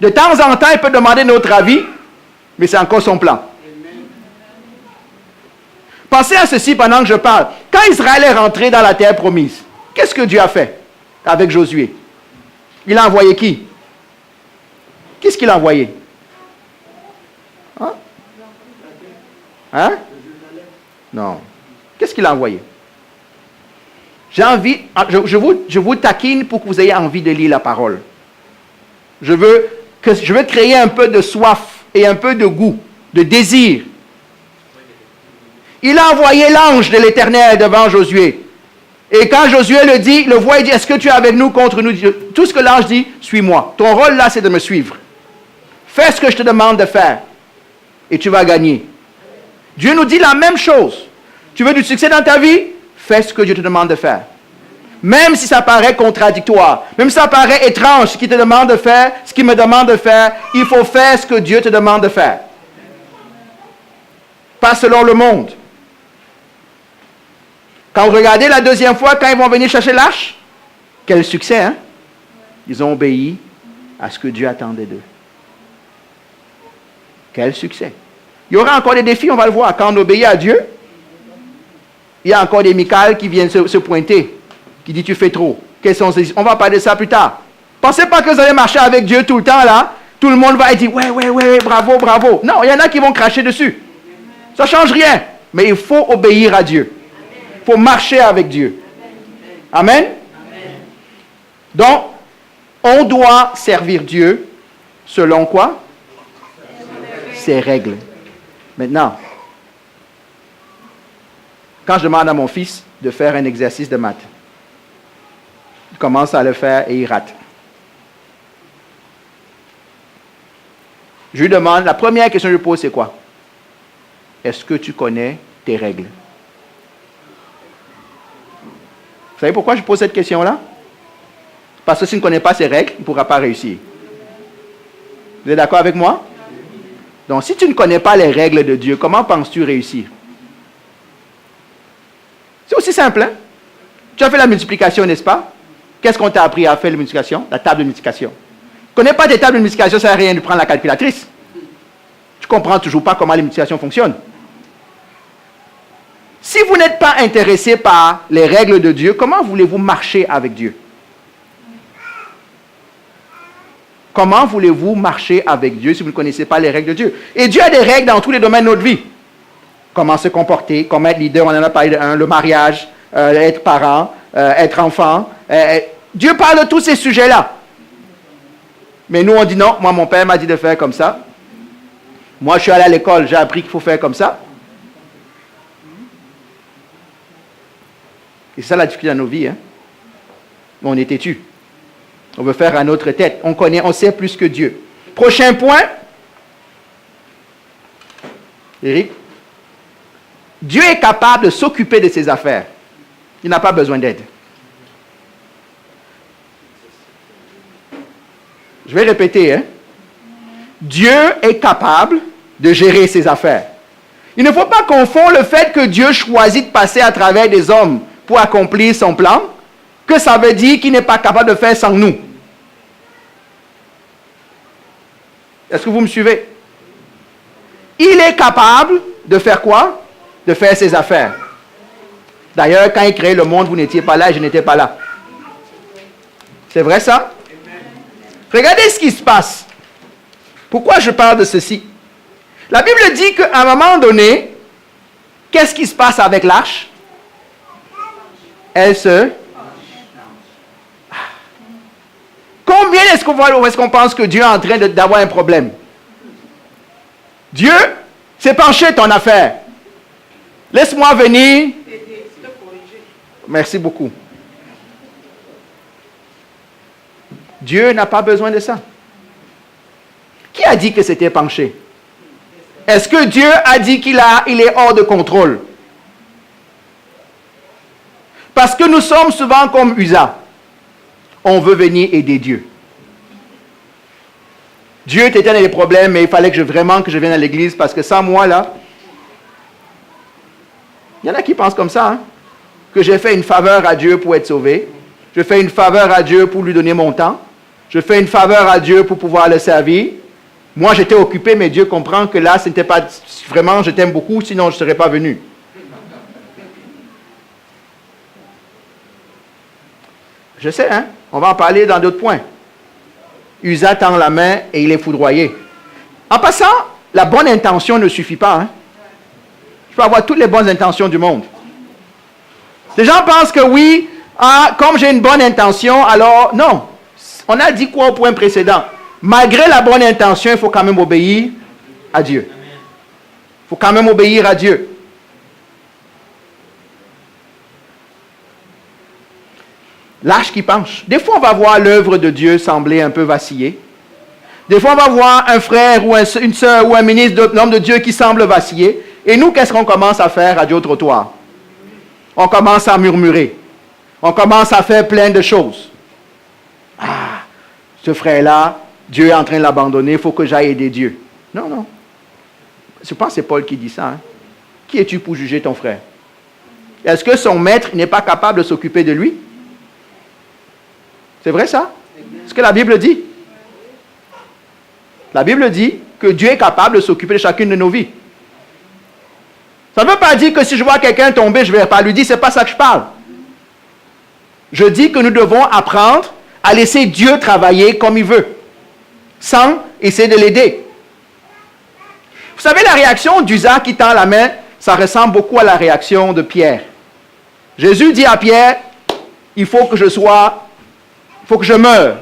De temps en temps, il peut demander notre avis, mais c'est encore son plan. Pensez à ceci pendant que je parle. Quand Israël est rentré dans la terre promise, qu'est-ce que Dieu a fait avec Josué? Il a envoyé qui? Qu'est-ce qu'il a envoyé? Hein? Hein? Non. Qu'est-ce qu'il a envoyé? J'ai envie, je vous taquine pour que vous ayez envie de lire la parole. Je veux créer un peu de soif et un peu de goût, de désir. Il a envoyé l'ange de l'Éternel devant Josué. Et quand Josué le dit, le voit et dit, est-ce que tu es avec nous contre nous? Tout ce que l'ange dit, suis-moi. Ton rôle là, c'est de me suivre. Fais ce que je te demande de faire. Et tu vas gagner. Dieu nous dit la même chose. Tu veux du succès dans ta vie? Fais ce que Dieu te demande de faire. Même si ça paraît contradictoire, même si ça paraît étrange, ce qu'il te demande de faire, ce qu'il me demande de faire, il faut faire ce que Dieu te demande de faire. Pas selon le monde. Quand vous regardez la deuxième fois, quand ils vont venir chercher l'arche, quel succès, hein? Ils ont obéi à ce que Dieu attendait d'eux. Quel succès. Il y aura encore des défis, on va le voir. Quand on obéit à Dieu, il y a encore des Michal qui viennent se pointer, qui disent tu fais trop. On va parler de ça plus tard. Pensez pas que vous allez marcher avec Dieu tout le temps là. Tout le monde va dire ouais, bravo, bravo. Non, il y en a qui vont cracher dessus. Ça ne change rien. Mais il faut obéir à Dieu. Il faut marcher avec Dieu. Amen. Donc, on doit servir Dieu selon quoi? Ses règles. Maintenant, quand je demande à mon fils de faire un exercice de maths, il commence à le faire et il rate. Je lui demande, la première question que je lui pose, c'est quoi? Est-ce que tu connais tes règles? Vous savez pourquoi je pose cette question-là? Parce que s'il ne connaît pas ses règles, il ne pourra pas réussir. Vous êtes d'accord avec moi? Donc, si tu ne connais pas les règles de Dieu, comment penses-tu réussir? C'est aussi simple, hein? Tu as fait la multiplication, n'est-ce pas? Qu'est-ce qu'on t'a appris à faire la multiplication? La table de multiplication. Tu ne connais pas tes tables de multiplication, ça ne sert à rien de prendre la calculatrice. Tu ne comprends toujours pas comment les multiplications fonctionnent. Si vous n'êtes pas intéressé par les règles de Dieu, comment voulez-vous marcher avec Dieu? Comment voulez-vous marcher avec Dieu si vous ne connaissez pas les règles de Dieu? Et Dieu a des règles dans tous les domaines de notre vie. Comment se comporter, comment être leader, on en a parlé le mariage, être parent, être enfant. Dieu parle de tous ces sujets-là. Mais nous, on dit non, moi, mon père m'a dit de faire comme ça. Moi, je suis allé à l'école, j'ai appris qu'il faut faire comme ça. Et c'est ça la difficulté dans nos vies. Hein? On est têtu. On veut faire à notre tête. On connaît, on sait plus que Dieu. Prochain point. Eric. Dieu est capable de s'occuper de ses affaires. Il n'a pas besoin d'aide. Je vais répéter. Hein? Dieu est capable de gérer ses affaires. Il ne faut pas confondre le fait que Dieu choisit de passer à travers des hommes pour accomplir son plan, que ça veut dire qu'il n'est pas capable de faire sans nous. Est-ce que vous me suivez? Il est capable de faire quoi? De faire ses affaires. D'ailleurs, quand il créait le monde, vous n'étiez pas là et je n'étais pas là. C'est vrai ça? Regardez ce qui se passe. Pourquoi je parle de ceci? La Bible dit qu'à un moment donné, qu'est-ce qui se passe avec l'arche? Elle se... Combien est-ce qu'on pense que Dieu est en train d'avoir un problème? Dieu s'est penché ton affaire. Laisse-moi venir. Merci beaucoup. Dieu n'a pas besoin de ça. Qui a dit que c'était penché? Est-ce que Dieu a dit qu'il est hors de contrôle? Parce que nous sommes souvent comme Usa. On veut venir aider Dieu. Dieu était dans des problèmes, mais il fallait vraiment que je vienne à l'église parce que sans moi, là, il y en a qui pensent comme ça, hein, que j'ai fait une faveur à Dieu pour être sauvé. Je fais une faveur à Dieu pour lui donner mon temps. Je fais une faveur à Dieu pour pouvoir le servir. Moi, j'étais occupé, mais Dieu comprend que là, ce n'était pas vraiment, je t'aime beaucoup, sinon je ne serais pas venu. Je sais, hein? On va en parler dans d'autres points. Usa tend la main et il est foudroyé. En passant, la bonne intention ne suffit pas. Hein? Je peux avoir toutes les bonnes intentions du monde. Les gens pensent que oui, comme j'ai une bonne intention, alors non. On a dit quoi au point précédent? Malgré la bonne intention, il faut quand même obéir à Dieu. Il faut quand même obéir à Dieu. L'arche qui penche. Des fois, on va voir l'œuvre de Dieu sembler un peu vaciller. Des fois, on va voir un frère ou une sœur ou un ministre, l'homme de Dieu qui semble vaciller. Et nous, qu'est-ce qu'on commence à faire à Dieu au trottoir? On commence à murmurer. On commence à faire plein de choses. Ah, ce frère-là, Dieu est en train de l'abandonner, il faut que j'aille aider Dieu. Non, non. Je pense que c'est Paul qui dit ça. Hein? Qui es-tu pour juger ton frère? Est-ce que son maître n'est pas capable de s'occuper de lui? C'est vrai ça? Ce que la Bible dit. La Bible dit que Dieu est capable de s'occuper de chacune de nos vies. Ça ne veut pas dire que si je vois quelqu'un tomber, je ne vais pas lui dire, ce n'est pas ça que je parle. Je dis que nous devons apprendre à laisser Dieu travailler comme il veut, sans essayer de l'aider. Vous savez, la réaction d'Usa qui tend la main, ça ressemble beaucoup à la réaction de Pierre. Jésus dit à Pierre, il faut que je meure.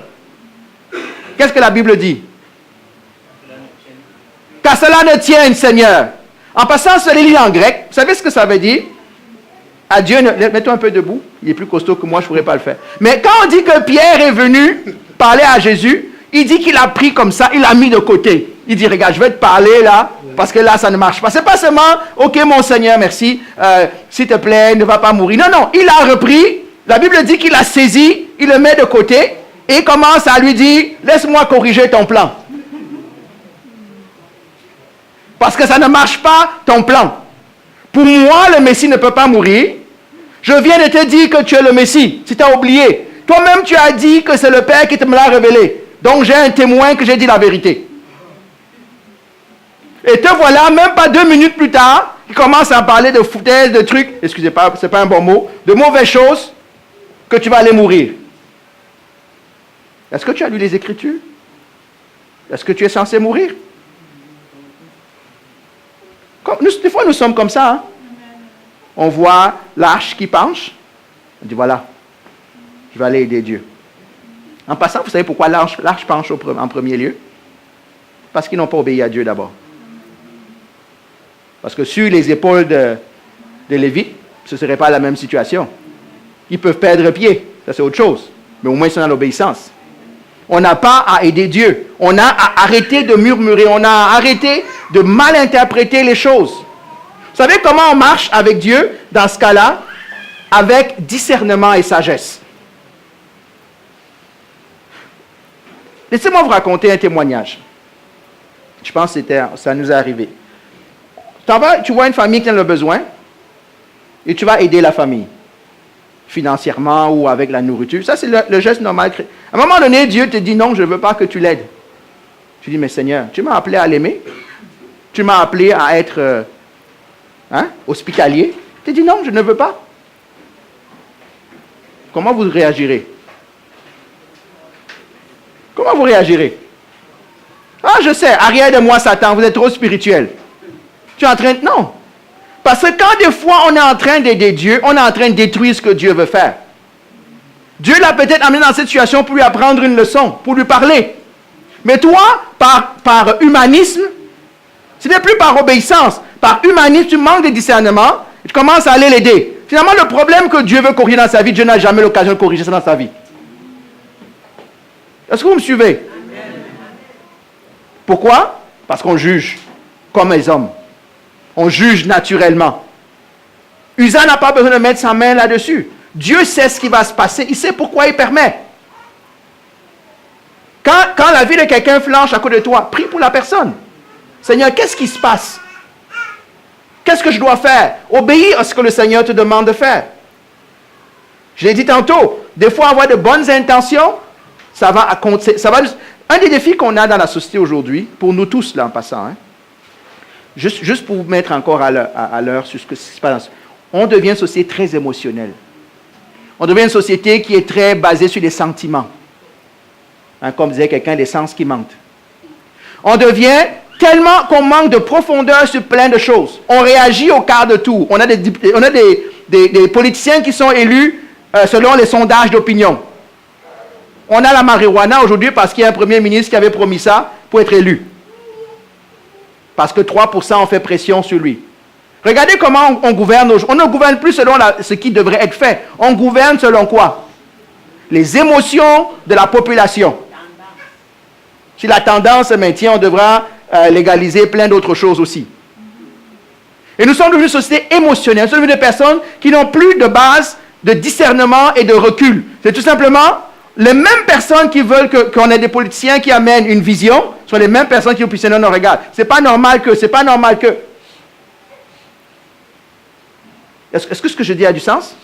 Qu'est-ce que la Bible dit? Qu'à cela ne tienne, Seigneur. En passant sur les lignes en grec, vous savez ce que ça veut dire? À Dieu, mets-toi un peu debout. Il est plus costaud que moi, je ne pourrais pas le faire. Mais quand on dit que Pierre est venu parler à Jésus, il dit qu'il a pris comme ça, il l'a mis de côté. Il dit, regarde, je vais te parler là, parce que là, ça ne marche pas. Ce n'est pas seulement, ok, mon Seigneur, merci, s'il te plaît, ne va pas mourir. Non, non, il a repris. La Bible dit qu'il a saisi, il le met de côté, et il commence à lui dire, laisse-moi corriger ton plan. Parce que ça ne marche pas, ton plan. Pour moi, le Messie ne peut pas mourir. Je viens de te dire que tu es le Messie. Si tu as oublié. Toi-même, tu as dit que c'est le Père qui te me l'a révélé. Donc, j'ai un témoin que j'ai dit la vérité. Et te voilà, même pas 2 minutes plus tard, il commence à parler de foutaises, de trucs, excusez-moi, ce n'est pas un bon mot, de mauvaises choses, que tu vas aller mourir. Est-ce que tu as lu les Écritures? Est-ce que tu es censé mourir? Des fois, nous sommes comme ça. Hein? On voit l'arche qui penche. On dit, voilà, je vais aller aider Dieu. En passant, vous savez pourquoi l'arche penche en premier lieu? Parce qu'ils n'ont pas obéi à Dieu d'abord. Parce que sur les épaules de Lévi, ce ne serait pas la même situation. Ils peuvent perdre pied, ça c'est autre chose. Mais au moins ils sont dans l'obéissance. On n'a pas à aider Dieu. On a à arrêter de murmurer. On a à arrêter de mal interpréter les choses. Vous savez comment on marche avec Dieu dans ce cas-là? Avec discernement et sagesse. Laissez-moi vous raconter un témoignage. Je pense que ça nous est arrivé. Tu vois une famille qui a le besoin et tu vas aider la famille. Financièrement ou avec la nourriture. Ça, c'est le geste normal. À un moment donné, Dieu te dit non, je ne veux pas que tu l'aides. Tu dis, mais Seigneur, tu m'as appelé à l'aimer. Tu m'as appelé à être hospitalier. Tu dis non, je ne veux pas. Comment vous réagirez? Comment vous réagirez? Ah, je sais, arrière de moi, Satan, vous êtes trop spirituel. Tu es en train de... Non. Parce que quand des fois on est en train d'aider Dieu, on est en train de détruire ce que Dieu veut faire. Dieu l'a peut-être amené dans cette situation pour lui apprendre une leçon, pour lui parler. Mais toi, par humanisme, ce n'est plus par obéissance. Par humanisme, tu manques de discernement et tu commences à aller l'aider. Finalement, le problème que Dieu veut corriger dans sa vie, Dieu n'a jamais l'occasion de corriger ça dans sa vie. Est-ce que vous me suivez? Pourquoi? Parce qu'on juge comme les hommes. On juge naturellement. Usa n'a pas besoin de mettre sa main là-dessus. Dieu sait ce qui va se passer. Il sait pourquoi il permet. Quand la vie de quelqu'un flanche à côté de toi, prie pour la personne. Seigneur, qu'est-ce qui se passe? Qu'est-ce que je dois faire? Obéis à ce que le Seigneur te demande de faire. Je l'ai dit tantôt, des fois avoir de bonnes intentions, ça va un des défis qu'on a dans la société aujourd'hui, pour nous tous là en passant, hein, juste pour vous mettre encore à l'heure sur ce qui se passe, on devient une société très émotionnelle. On devient une société qui est très basée sur les sentiments. Hein, comme disait quelqu'un, des sens qui mentent. On devient tellement qu'on manque de profondeur sur plein de choses. On réagit au quart de tour. On a des politiciens qui sont élus selon les sondages d'opinion. On a la marijuana aujourd'hui parce qu'il y a un premier ministre qui avait promis ça pour être élu. Parce que 3% ont fait pression sur lui. Regardez comment on gouverne aujourd'hui. On ne gouverne plus selon ce qui devrait être fait. On gouverne selon quoi? Les émotions de la population. Si la tendance se maintient, on devra légaliser plein d'autres choses aussi. Et nous sommes devenus une société émotionnelle. Nous sommes devenus des personnes qui n'ont plus de base de discernement et de recul. C'est tout simplement les mêmes personnes qui veulent qu'on ait des politiciens qui amènent une vision, sont les mêmes personnes qui ont pu non, regarde, c'est pas normal que. Est-ce que ce que je dis a du sens?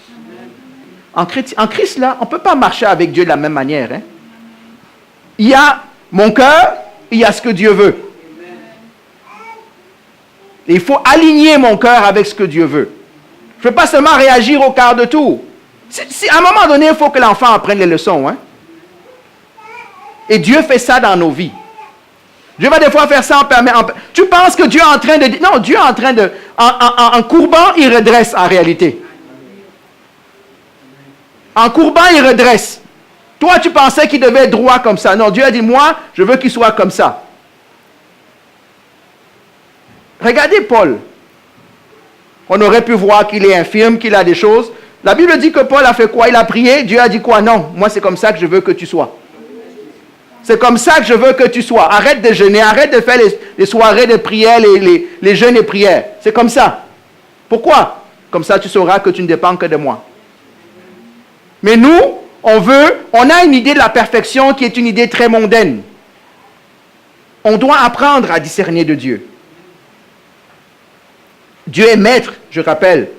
En Christ, là, on ne peut pas marcher avec Dieu de la même manière. Hein? Il y a mon cœur, il y a ce que Dieu veut. Et il faut aligner mon cœur avec ce que Dieu veut. Je ne peux pas seulement réagir au quart de tour. À un moment donné, il faut que l'enfant apprenne les leçons. Hein? Et Dieu fait ça dans nos vies. Dieu va des fois faire ça en permettant. Tu penses que Dieu est en train de... Non, Dieu est en train de... En courbant, il redresse en réalité. En courbant, il redresse. Toi, tu pensais qu'il devait être droit comme ça. Non, Dieu a dit, moi, je veux qu'il soit comme ça. Regardez Paul. On aurait pu voir qu'il est infirme, qu'il a des choses. La Bible dit que Paul a fait quoi? Il a prié. Dieu a dit quoi? Non, moi, c'est comme ça que je veux que tu sois. C'est comme ça que je veux que tu sois. Arrête de jeûner, arrête de faire les soirées de prière, les jeûnes et prières. C'est comme ça. Pourquoi? Comme ça, tu sauras que tu ne dépends que de moi. Mais nous, on a une idée de la perfection qui est une idée très mondaine. On doit apprendre à discerner de Dieu. Dieu est maître, je rappelle,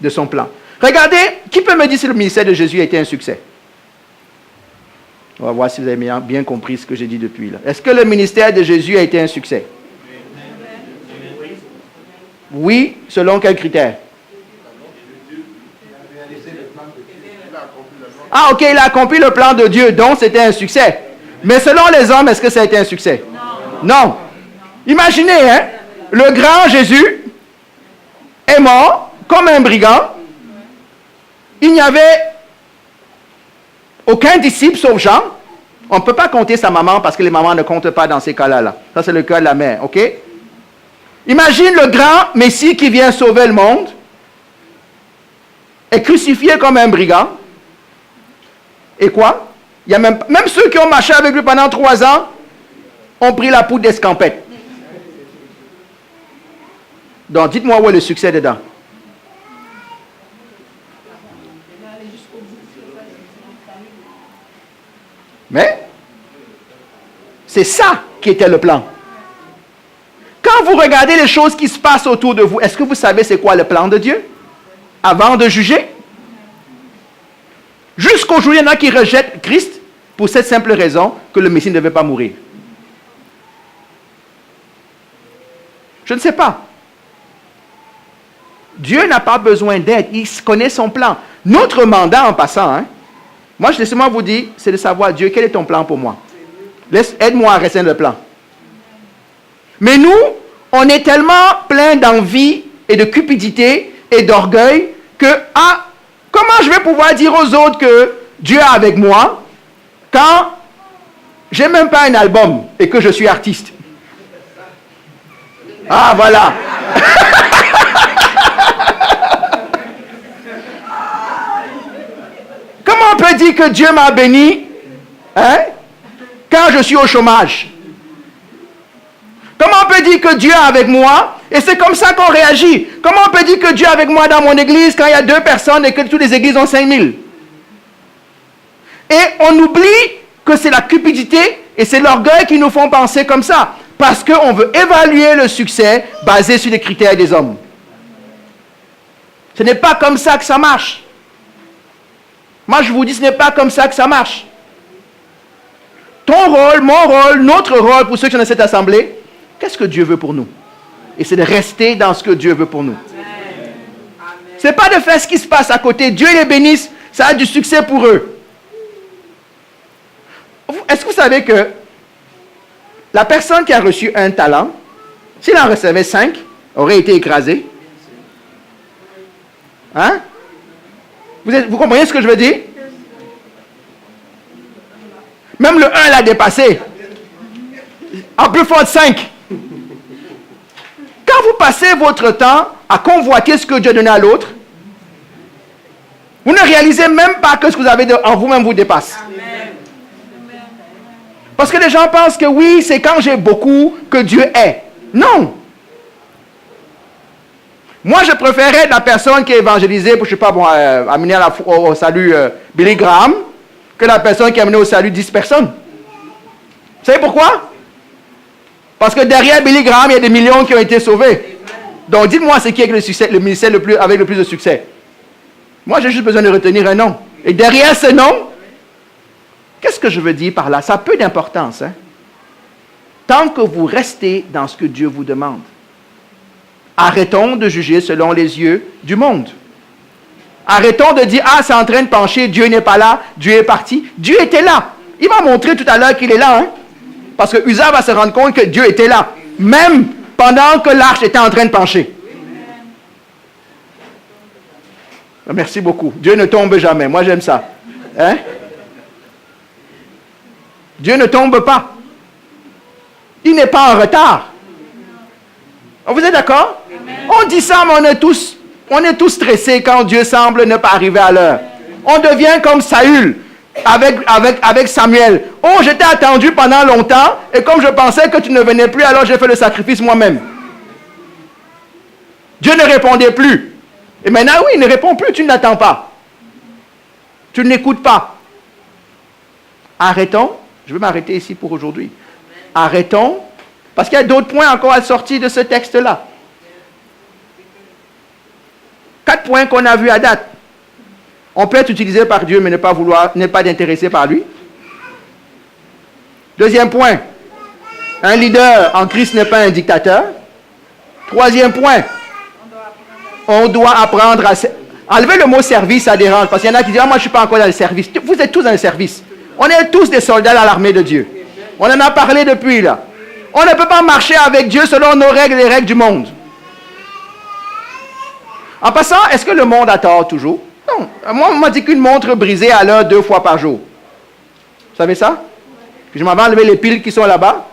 de son plan. Regardez, qui peut me dire si le ministère de Jésus a été un succès? On va voir si vous avez bien compris ce que j'ai dit depuis là. Est-ce que le ministère de Jésus a été un succès? Oui, selon quels critères? Ah, ok, il a accompli le plan de Dieu, donc c'était un succès. Mais selon les hommes, est-ce que ça a été un succès? Non. Imaginez, hein, le grand Jésus est mort comme un brigand. Il n'y avait aucun disciple sauf Jean. On ne peut pas compter sa maman parce que les mamans ne comptent pas dans ces cas-là. Ça, c'est le cas de la mère, ok? Imagine le grand Messie qui vient sauver le monde, est crucifié comme un brigand. Et quoi? Il y a même ceux qui ont marché avec lui pendant 3 ans ont pris la poudre d'escampette. Donc, dites-moi où est le succès dedans. Mais, c'est ça qui était le plan. Quand vous regardez les choses qui se passent autour de vous, est-ce que vous savez c'est quoi le plan de Dieu? Avant de juger? Jusqu'aujourd'hui, il y en a qui rejettent Christ pour cette simple raison que le Messie ne devait pas mourir. Je ne sais pas. Dieu n'a pas besoin d'aide. Il connaît son plan. Notre mandat en passant, hein, moi je laisse-moi vous dire, c'est de savoir, Dieu, quel est ton plan pour moi? Aide-moi à rester dans le plan. Mais nous, on est tellement plein d'envie et de cupidité et d'orgueil que, comment je vais pouvoir dire aux autres que Dieu est avec moi quand j'ai même pas un album et que je suis artiste? Ah, voilà. Comment on peut dire que Dieu m'a béni, hein, quand je suis au chômage? Comment on peut dire que Dieu est avec moi et c'est comme ça qu'on réagit? Comment on peut dire que Dieu est avec moi dans mon église quand il y a 2 personnes et que toutes les églises ont 5000? Et on oublie que c'est la cupidité et c'est l'orgueil qui nous font penser comme ça. Parce qu'on veut évaluer le succès basé sur les critères des hommes. Ce n'est pas comme ça que ça marche. Moi, je vous dis, ce n'est pas comme ça que ça marche. Ton rôle, mon rôle, notre rôle pour ceux qui sont dans cette assemblée, qu'est-ce que Dieu veut pour nous? Et c'est de rester dans ce que Dieu veut pour nous. Ce n'est pas de faire ce qui se passe à côté. Dieu les bénisse, ça a du succès pour eux. Est-ce que vous savez que la personne qui a reçu un talent, s'il en recevait 5, aurait été écrasée? Hein? Vous comprenez ce que je veux dire? Même le 1 l'a dépassé. En plus fort de 5. Quand vous passez votre temps à convoiter ce que Dieu a donné à l'autre, vous ne réalisez même pas que ce que vous avez en vous-même vous dépasse. Amen. Parce que les gens pensent que oui, c'est quand j'ai beaucoup que Dieu est. Non. Moi, je préférais la personne qui est évangélisée pour, je ne sais pas, amener au salut Billy Graham, que la personne qui a amené au salut 10 personnes. Vous savez pourquoi? Parce que derrière Billy Graham, il y a des millions qui ont été sauvés. Donc, dites-moi ce qui est le ministère avec le plus de succès. Moi, j'ai juste besoin de retenir un nom. Et derrière ce nom, qu'est-ce que je veux dire par là? Ça a peu d'importance. Hein? Tant que vous restez dans ce que Dieu vous demande. Arrêtons de juger selon les yeux du monde. Arrêtons de dire, c'est en train de pencher, Dieu n'est pas là, Dieu est parti. Dieu était là. Il m'a montré tout à l'heure qu'il est là. Hein? Parce que Uza va se rendre compte que Dieu était là. Même pendant que l'arche était en train de pencher. Merci beaucoup. Dieu ne tombe jamais. Moi, j'aime ça. Hein? Dieu ne tombe pas. Il n'est pas en retard. Vous êtes d'accord? On dit ça, mais on est tous stressés quand Dieu semble ne pas arriver à l'heure. On devient comme Saül avec Samuel. Oh, je t'ai attendu pendant longtemps et comme je pensais que tu ne venais plus, alors j'ai fait le sacrifice moi-même. Dieu ne répondait plus. Et maintenant, oui, il ne répond plus, tu ne l'attends pas. Tu ne l'écoutes pas. Arrêtons. Je vais m'arrêter ici pour aujourd'hui. Arrêtons. Parce qu'il y a d'autres points encore à sortir de ce texte-là. 4 points qu'on a vus à date. On peut être utilisé par Dieu, mais ne pas d'intéressé par lui. Deuxième point. Un leader en Christ n'est pas un dictateur. Troisième point. On doit apprendre à... Enlever le mot service, ça dérange. Parce qu'il y en a qui disent, moi je ne suis pas encore dans le service. Vous êtes tous dans le service. On est tous des soldats dans l'armée de Dieu. On en a parlé depuis là. On ne peut pas marcher avec Dieu selon nos règles et les règles du monde. En passant, est-ce que le monde a tort toujours? Non. Moi, on m'a dit qu'une montre brisée à l'heure 2 fois par jour. Vous savez ça? Puis je m'en vais enlever les piles qui sont là-bas.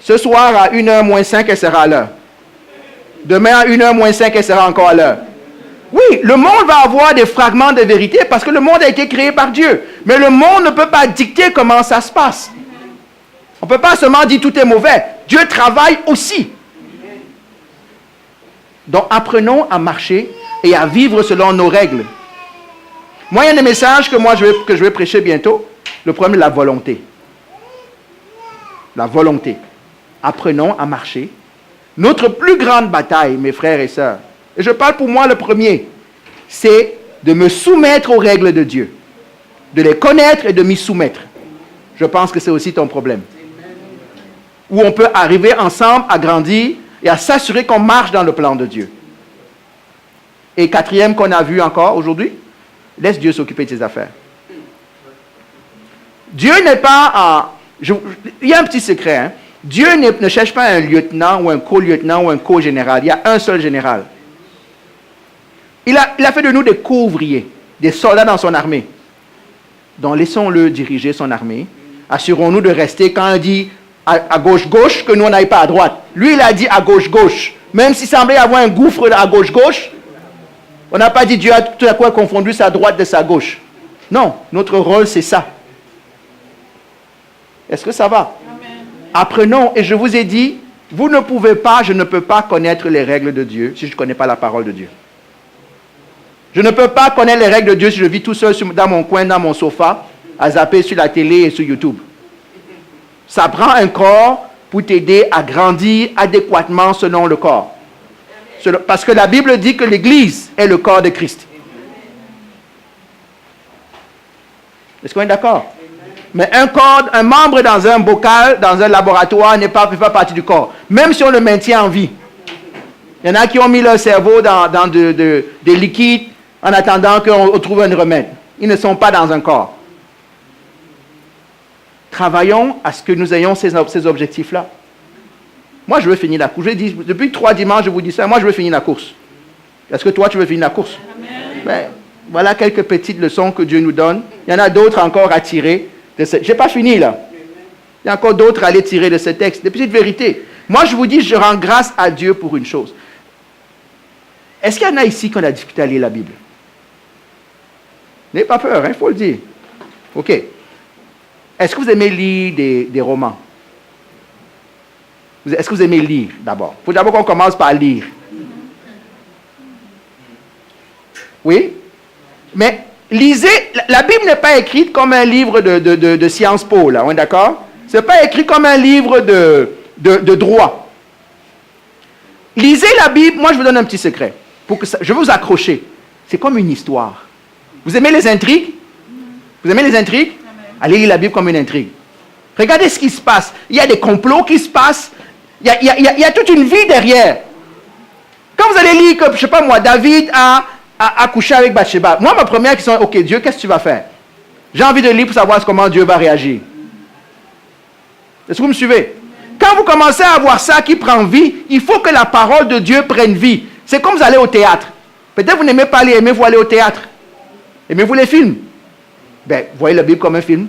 Ce soir, à 1h moins 5, elle sera à l'heure. Demain, à 1h moins 5, elle sera encore à l'heure. Oui, le monde va avoir des fragments de vérité parce que le monde a été créé par Dieu. Mais le monde ne peut pas dicter comment ça se passe. On ne peut pas seulement dire tout est mauvais. Dieu travaille aussi. Donc, apprenons à marcher et à vivre selon nos règles. Moi, il y a des messages que je vais prêcher bientôt. Le premier, la volonté. La volonté. Apprenons à marcher. Notre plus grande bataille, mes frères et sœurs, et je parle pour moi le premier, c'est de me soumettre aux règles de Dieu. De les connaître et de m'y soumettre. Je pense que c'est aussi ton problème. Où on peut arriver ensemble à grandir et à s'assurer qu'on marche dans le plan de Dieu. Et quatrième qu'on a vu encore aujourd'hui, laisse Dieu s'occuper de ses affaires. Dieu n'est pas Il y a un petit secret. Hein? Dieu ne cherche pas un lieutenant ou un co-lieutenant ou un co-général. Il y a un seul général. Il a fait de nous des co-ouvriers, des soldats dans son armée. Donc laissons-le diriger son armée. Assurons-nous de rester quand il dit à gauche-gauche, que nous on n'aille pas à droite. Lui, il a dit à gauche-gauche. Même s'il semblait avoir un gouffre à gauche-gauche, on n'a pas dit Dieu a tout à coup confondu sa droite de sa gauche. Non, notre rôle c'est ça. Est-ce que ça va? Amen. Apprenons, et je vous ai dit, vous ne pouvez pas, je ne peux pas connaître les règles de Dieu si je ne connais pas la parole de Dieu. Je ne peux pas connaître les règles de Dieu si je vis tout seul dans mon coin, dans mon sofa, à zapper sur la télé et sur YouTube. Ça prend un corps pour t'aider à grandir adéquatement selon le corps. Parce que la Bible dit que l'Église est le corps de Christ. Est-ce qu'on est d'accord? Mais un membre dans un bocal, dans un laboratoire, ne fait pas partie du corps. Même si on le maintient en vie. Il y en a qui ont mis leur cerveau dans des liquides en attendant qu'on trouve un remède. Ils ne sont pas dans un corps. Travaillons à ce que nous ayons ces objectifs-là. Moi, je veux finir la course. Depuis 3 dimanches, je vous dis ça. Moi, je veux finir la course. Est-ce que toi, tu veux finir la course? Ben, voilà quelques petites leçons que Dieu nous donne. Il y en a d'autres encore à tirer. Je n'ai pas fini là. Il y a encore d'autres à aller tirer de ce texte. Des petites vérités. Moi, je vous dis, je rends grâce à Dieu pour une chose. Est-ce qu'il y en a ici qui ont difficulté à lire la Bible? N'ayez pas peur, il faut le dire. OK. Est-ce que vous aimez lire des romans? Est-ce que vous aimez lire d'abord? Il faut d'abord qu'on commence par lire. Oui? Mais lisez, la Bible n'est pas écrite comme un livre de Sciences Po, là, on est d'accord? Ce n'est pas écrit comme un livre de droit. Lisez la Bible, moi je vous donne un petit secret. Je vais vous accrocher. C'est comme une histoire. Vous aimez les intrigues? Vous aimez les intrigues? Allez lire la Bible comme une intrigue. Regardez ce qui se passe. Il y a des complots qui se passent. Il y a toute une vie derrière. Quand vous allez lire que, je ne sais pas moi, David a couché avec Bathsheba. Moi, ma première question est, OK, Dieu, qu'est-ce que tu vas faire? J'ai envie de lire pour savoir comment Dieu va réagir. Est-ce que vous me suivez? Quand vous commencez à avoir ça qui prend vie, il faut que la parole de Dieu prenne vie. C'est comme vous allez au théâtre. Peut-être vous n'aimez pas aller, aimez-vous aller au théâtre? Aimez-vous les films? Ben, vous voyez la Bible comme un film.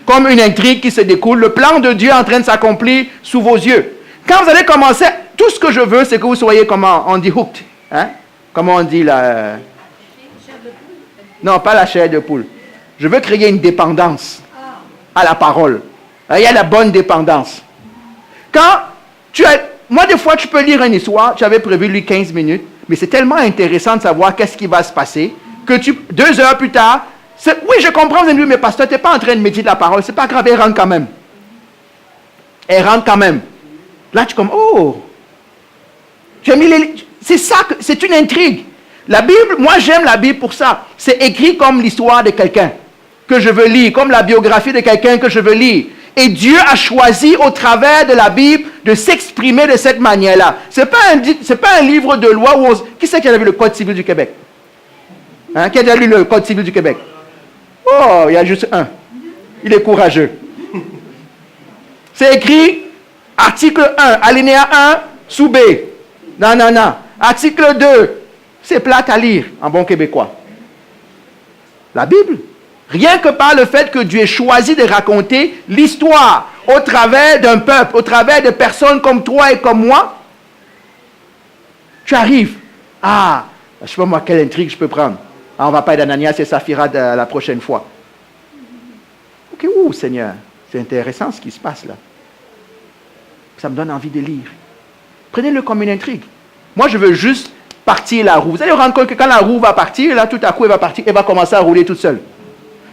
Comme une intrigue qui se découle. Le plan de Dieu est en train de s'accomplir sous vos yeux. Quand vous allez commencer, tout ce que je veux, c'est que vous soyez, comment on dit, hooked. Hein? Comment on dit la... Non, pas la chair de poule. Je veux créer une dépendance à la parole. Il y a la bonne dépendance. Quand tu as... Moi, des fois, tu peux lire une histoire, tu avais prévu lui 15 minutes, mais c'est tellement intéressant de savoir qu'est-ce qui va se passer, que 2 heures plus tard, oui, je comprends, vous allez me dire, mais pasteur, tu n'es pas en train de méditer la parole, c'est pas grave, elle rentre quand même. Elle rentre quand même. Là, tu es comme, oh, c'est ça, c'est une intrigue. La Bible, moi j'aime la Bible pour ça. C'est écrit comme l'histoire de quelqu'un que je veux lire, comme la biographie de quelqu'un que je veux lire. Et Dieu a choisi au travers de la Bible de s'exprimer de cette manière-là. Ce n'est pas un livre de loi où qui c'est qui a vu le Code civil du Québec? Hein? Qui a déjà lu le Code civil du Québec? Oh, il y a juste un. Il est courageux. C'est écrit, article 1, alinéa 1, sous B. Non. Article 2, c'est plate à lire en bon québécois. La Bible. Rien que par le fait que Dieu ait choisi de raconter l'histoire au travers d'un peuple, au travers de personnes comme toi et comme moi, tu arrives. Ah, je ne sais pas moi quelle intrigue je peux prendre. Ah, on va parler d'Ananias et Saphira la prochaine fois. Ok, Seigneur, c'est intéressant ce qui se passe là. Ça me donne envie de lire. Prenez-le comme une intrigue. Moi, je veux juste partir la roue. Vous allez vous rendre compte que quand la roue va partir, là, tout à coup, elle va partir, elle va commencer à rouler toute seule.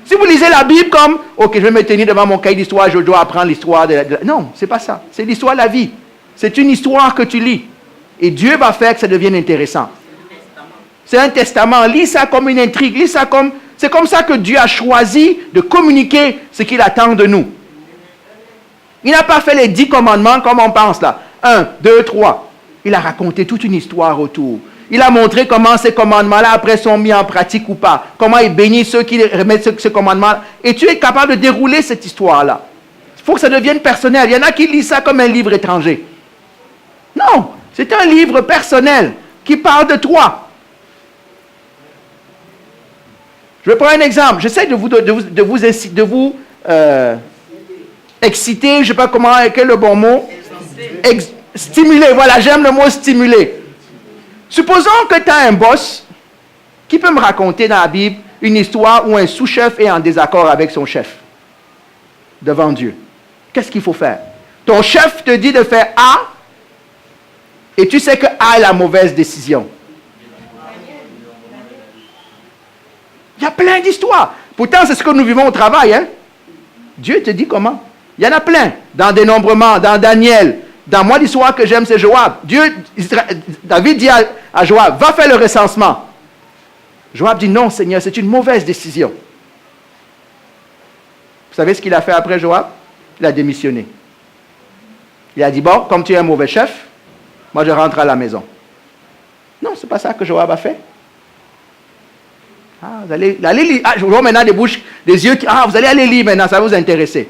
Si vous lisez la Bible comme, ok, je vais me tenir devant mon cahier d'histoire, je dois apprendre l'histoire Non, c'est pas ça. C'est l'histoire de la vie. C'est une histoire que tu lis. Et Dieu va faire que ça devienne intéressant. C'est un testament. Lis ça comme une intrigue. Lis ça comme... C'est comme ça que Dieu a choisi de communiquer ce qu'il attend de nous. Il n'a pas fait les 10 commandements comme on pense là. 1, 2, 3. Il a raconté toute une histoire autour. Il a montré comment ces commandements-là, après, sont mis en pratique ou pas. Comment il bénit ceux qui remettent ce commandement. Et tu es capable de dérouler cette histoire-là. Il faut que ça devienne personnel. Il y en a qui lisent ça comme un livre étranger. Non, c'est un livre personnel qui parle de toi. Je vais prendre un exemple. J'essaie de vous exciter, je ne sais pas comment, quel est le bon mot. Stimuler, voilà, j'aime le mot stimuler. Supposons que tu as un boss qui peut me raconter dans la Bible une histoire où un sous-chef est en désaccord avec son chef devant Dieu. Qu'est-ce qu'il faut faire? Ton chef te dit de faire A et tu sais que A est la mauvaise décision. Il y a plein d'histoires. Pourtant, c'est ce que nous vivons au travail. Hein? Dieu te dit comment? Il y en a plein. Dans Dénombrement, dans Daniel. Dans moi, l'histoire que j'aime, c'est Joab. David dit à Joab, va faire le recensement. Joab dit, non, Seigneur, c'est une mauvaise décision. Vous savez ce qu'il a fait après Joab? Il a démissionné. Il a dit, bon, comme tu es un mauvais chef, moi je rentre à la maison. Non, ce n'est pas ça que Joab a fait. Ah, vous allez lire. Ah, je vois maintenant des yeux qui... Ah, vous allez aller lire maintenant, ça va vous intéresser.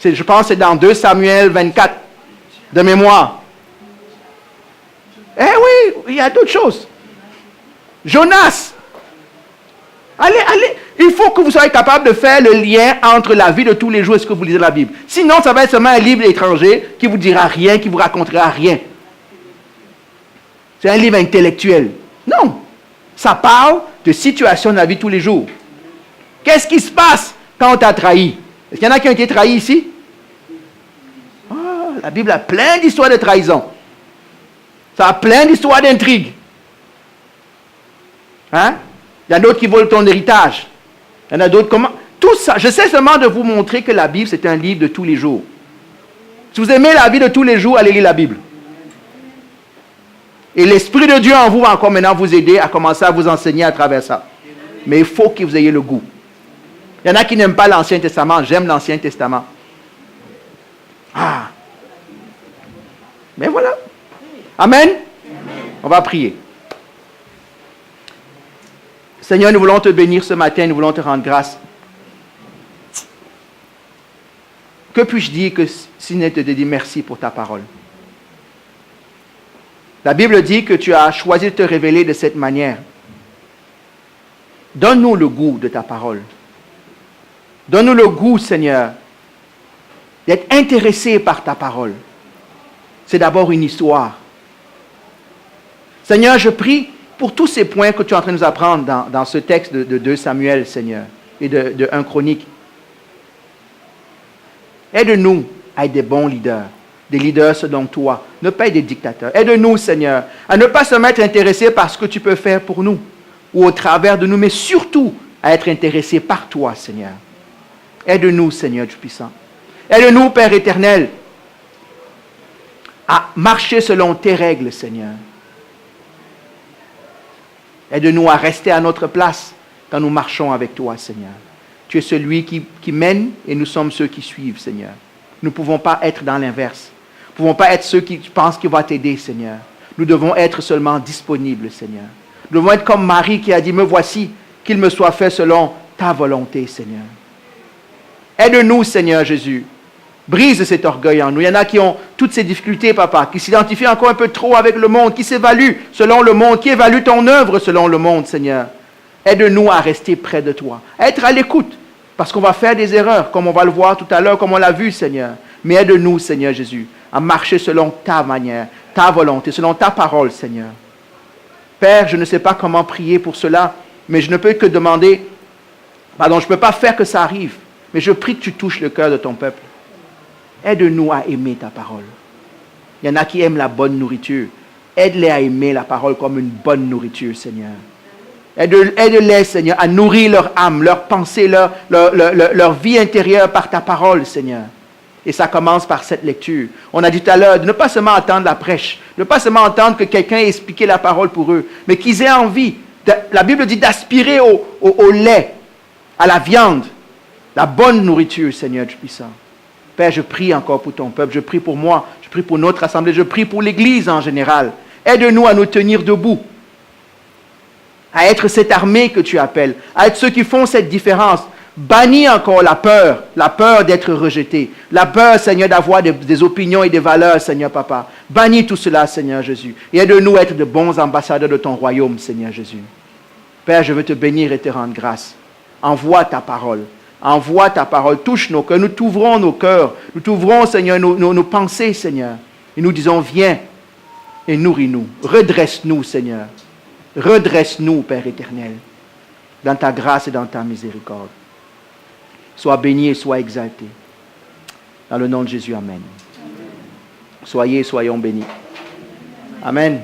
Je pense que c'est dans 2 Samuel 24, de mémoire. Eh oui, il y a d'autres choses. Jonas. Allez. Il faut que vous soyez capable de faire le lien entre la vie de tous les jours et ce que vous lisez dans la Bible. Sinon, ça va être seulement un livre étranger qui ne vous dira rien, qui ne vous racontera rien. C'est un livre intellectuel. Non. Ça parle de situations de la vie de tous les jours. Qu'est-ce qui se passe quand on t'a trahi? Est-ce qu'il y en a qui ont été trahis ici? Oh, la Bible a plein d'histoires de trahison. Ça a plein d'histoires d'intrigues. Hein? Il y en a d'autres qui volent ton héritage. Il y en a d'autres comment... Tout ça, je sais seulement de vous montrer que la Bible, c'est un livre de tous les jours. Si vous aimez la vie de tous les jours, allez lire la Bible. Et l'Esprit de Dieu en vous va encore maintenant vous aider à commencer à vous enseigner à travers ça. Mais il faut que vous ayez le goût. Il y en a qui n'aiment pas l'Ancien Testament. J'aime l'Ancien Testament. Ah. Mais voilà. Amen. On va prier. Seigneur, nous voulons te bénir ce matin. Nous voulons te rendre grâce. Que puis-je dire que si n'est te dire merci pour ta parole? La Bible dit que tu as choisi de te révéler de cette manière. Donne-nous le goût de ta parole. Donne-nous le goût, Seigneur, d'être intéressé par ta parole. C'est d'abord une histoire. Seigneur, je prie pour tous ces points que tu es en train de nous apprendre dans ce texte de 2 Samuel, Seigneur, et de 1 Chronique. Aide-nous à être des bons leaders. Des leaders selon toi, ne pas être des dictateurs. Aide-nous, Seigneur, à ne pas se mettre intéressés par ce que tu peux faire pour nous ou au travers de nous, mais surtout à être intéressés par toi, Seigneur. Aide-nous, Seigneur du puissant. Aide-nous, Père éternel, à marcher selon tes règles, Seigneur. Aide-nous à rester à notre place quand nous marchons avec toi, Seigneur. Tu es celui qui mène et nous sommes ceux qui suivent, Seigneur. Nous ne pouvons pas être dans l'inverse. Nous ne pouvons pas être ceux qui pensent qu'il va t'aider, Seigneur. Nous devons être seulement disponibles, Seigneur. Nous devons être comme Marie qui a dit, me voici, qu'il me soit fait selon ta volonté, Seigneur. Aide-nous, Seigneur Jésus. Brise cet orgueil en nous. Il y en a qui ont toutes ces difficultés, papa, qui s'identifient encore un peu trop avec le monde, qui s'évaluent selon le monde, qui évaluent ton œuvre selon le monde, Seigneur. Aide-nous à rester près de toi, à être à l'écoute, parce qu'on va faire des erreurs, comme on va le voir tout à l'heure, comme on l'a vu, Seigneur. Mais aide-nous, Seigneur Jésus, à marcher selon ta manière, ta volonté, selon ta parole, Seigneur. Père, je ne sais pas comment prier pour cela, mais je ne peux que demander, je ne peux pas faire que ça arrive, mais je prie que tu touches le cœur de ton peuple. Aide-nous à aimer ta parole. Il y en a qui aiment la bonne nourriture. Aide-les à aimer la parole comme une bonne nourriture, Seigneur. Aide-les, Seigneur, à nourrir leur âme, leur pensée, leur vie intérieure par ta parole, Seigneur. Et ça commence par cette lecture. On a dit tout à l'heure de ne pas seulement entendre la prêche, de ne pas seulement entendre que quelqu'un ait expliqué la parole pour eux, mais qu'ils aient envie, la Bible dit d'aspirer au lait, à la viande, la bonne nourriture, Seigneur du puissant. Père, je prie encore pour ton peuple, je prie pour moi, je prie pour notre assemblée, je prie pour l'Église en général. Aide-nous à nous tenir debout, à être cette armée que tu appelles, à être ceux qui font cette différence. Bannis encore la peur d'être rejeté, la peur, Seigneur, d'avoir des opinions et des valeurs, Seigneur Papa. Bannis tout cela, Seigneur Jésus. Et aide-nous à être de bons ambassadeurs de ton royaume, Seigneur Jésus. Père, je veux te bénir et te rendre grâce. Envoie ta parole. Envoie ta parole. Touche nos cœurs. Nous t'ouvrons nos cœurs. Nous t'ouvrons, Seigneur, nos pensées, Seigneur. Et nous disons, viens et nourris-nous. Redresse-nous, Seigneur. Redresse-nous, Père éternel, dans ta grâce et dans ta miséricorde. Sois béni et sois exalté. Dans le nom de Jésus, amen. Soyons bénis. Amen.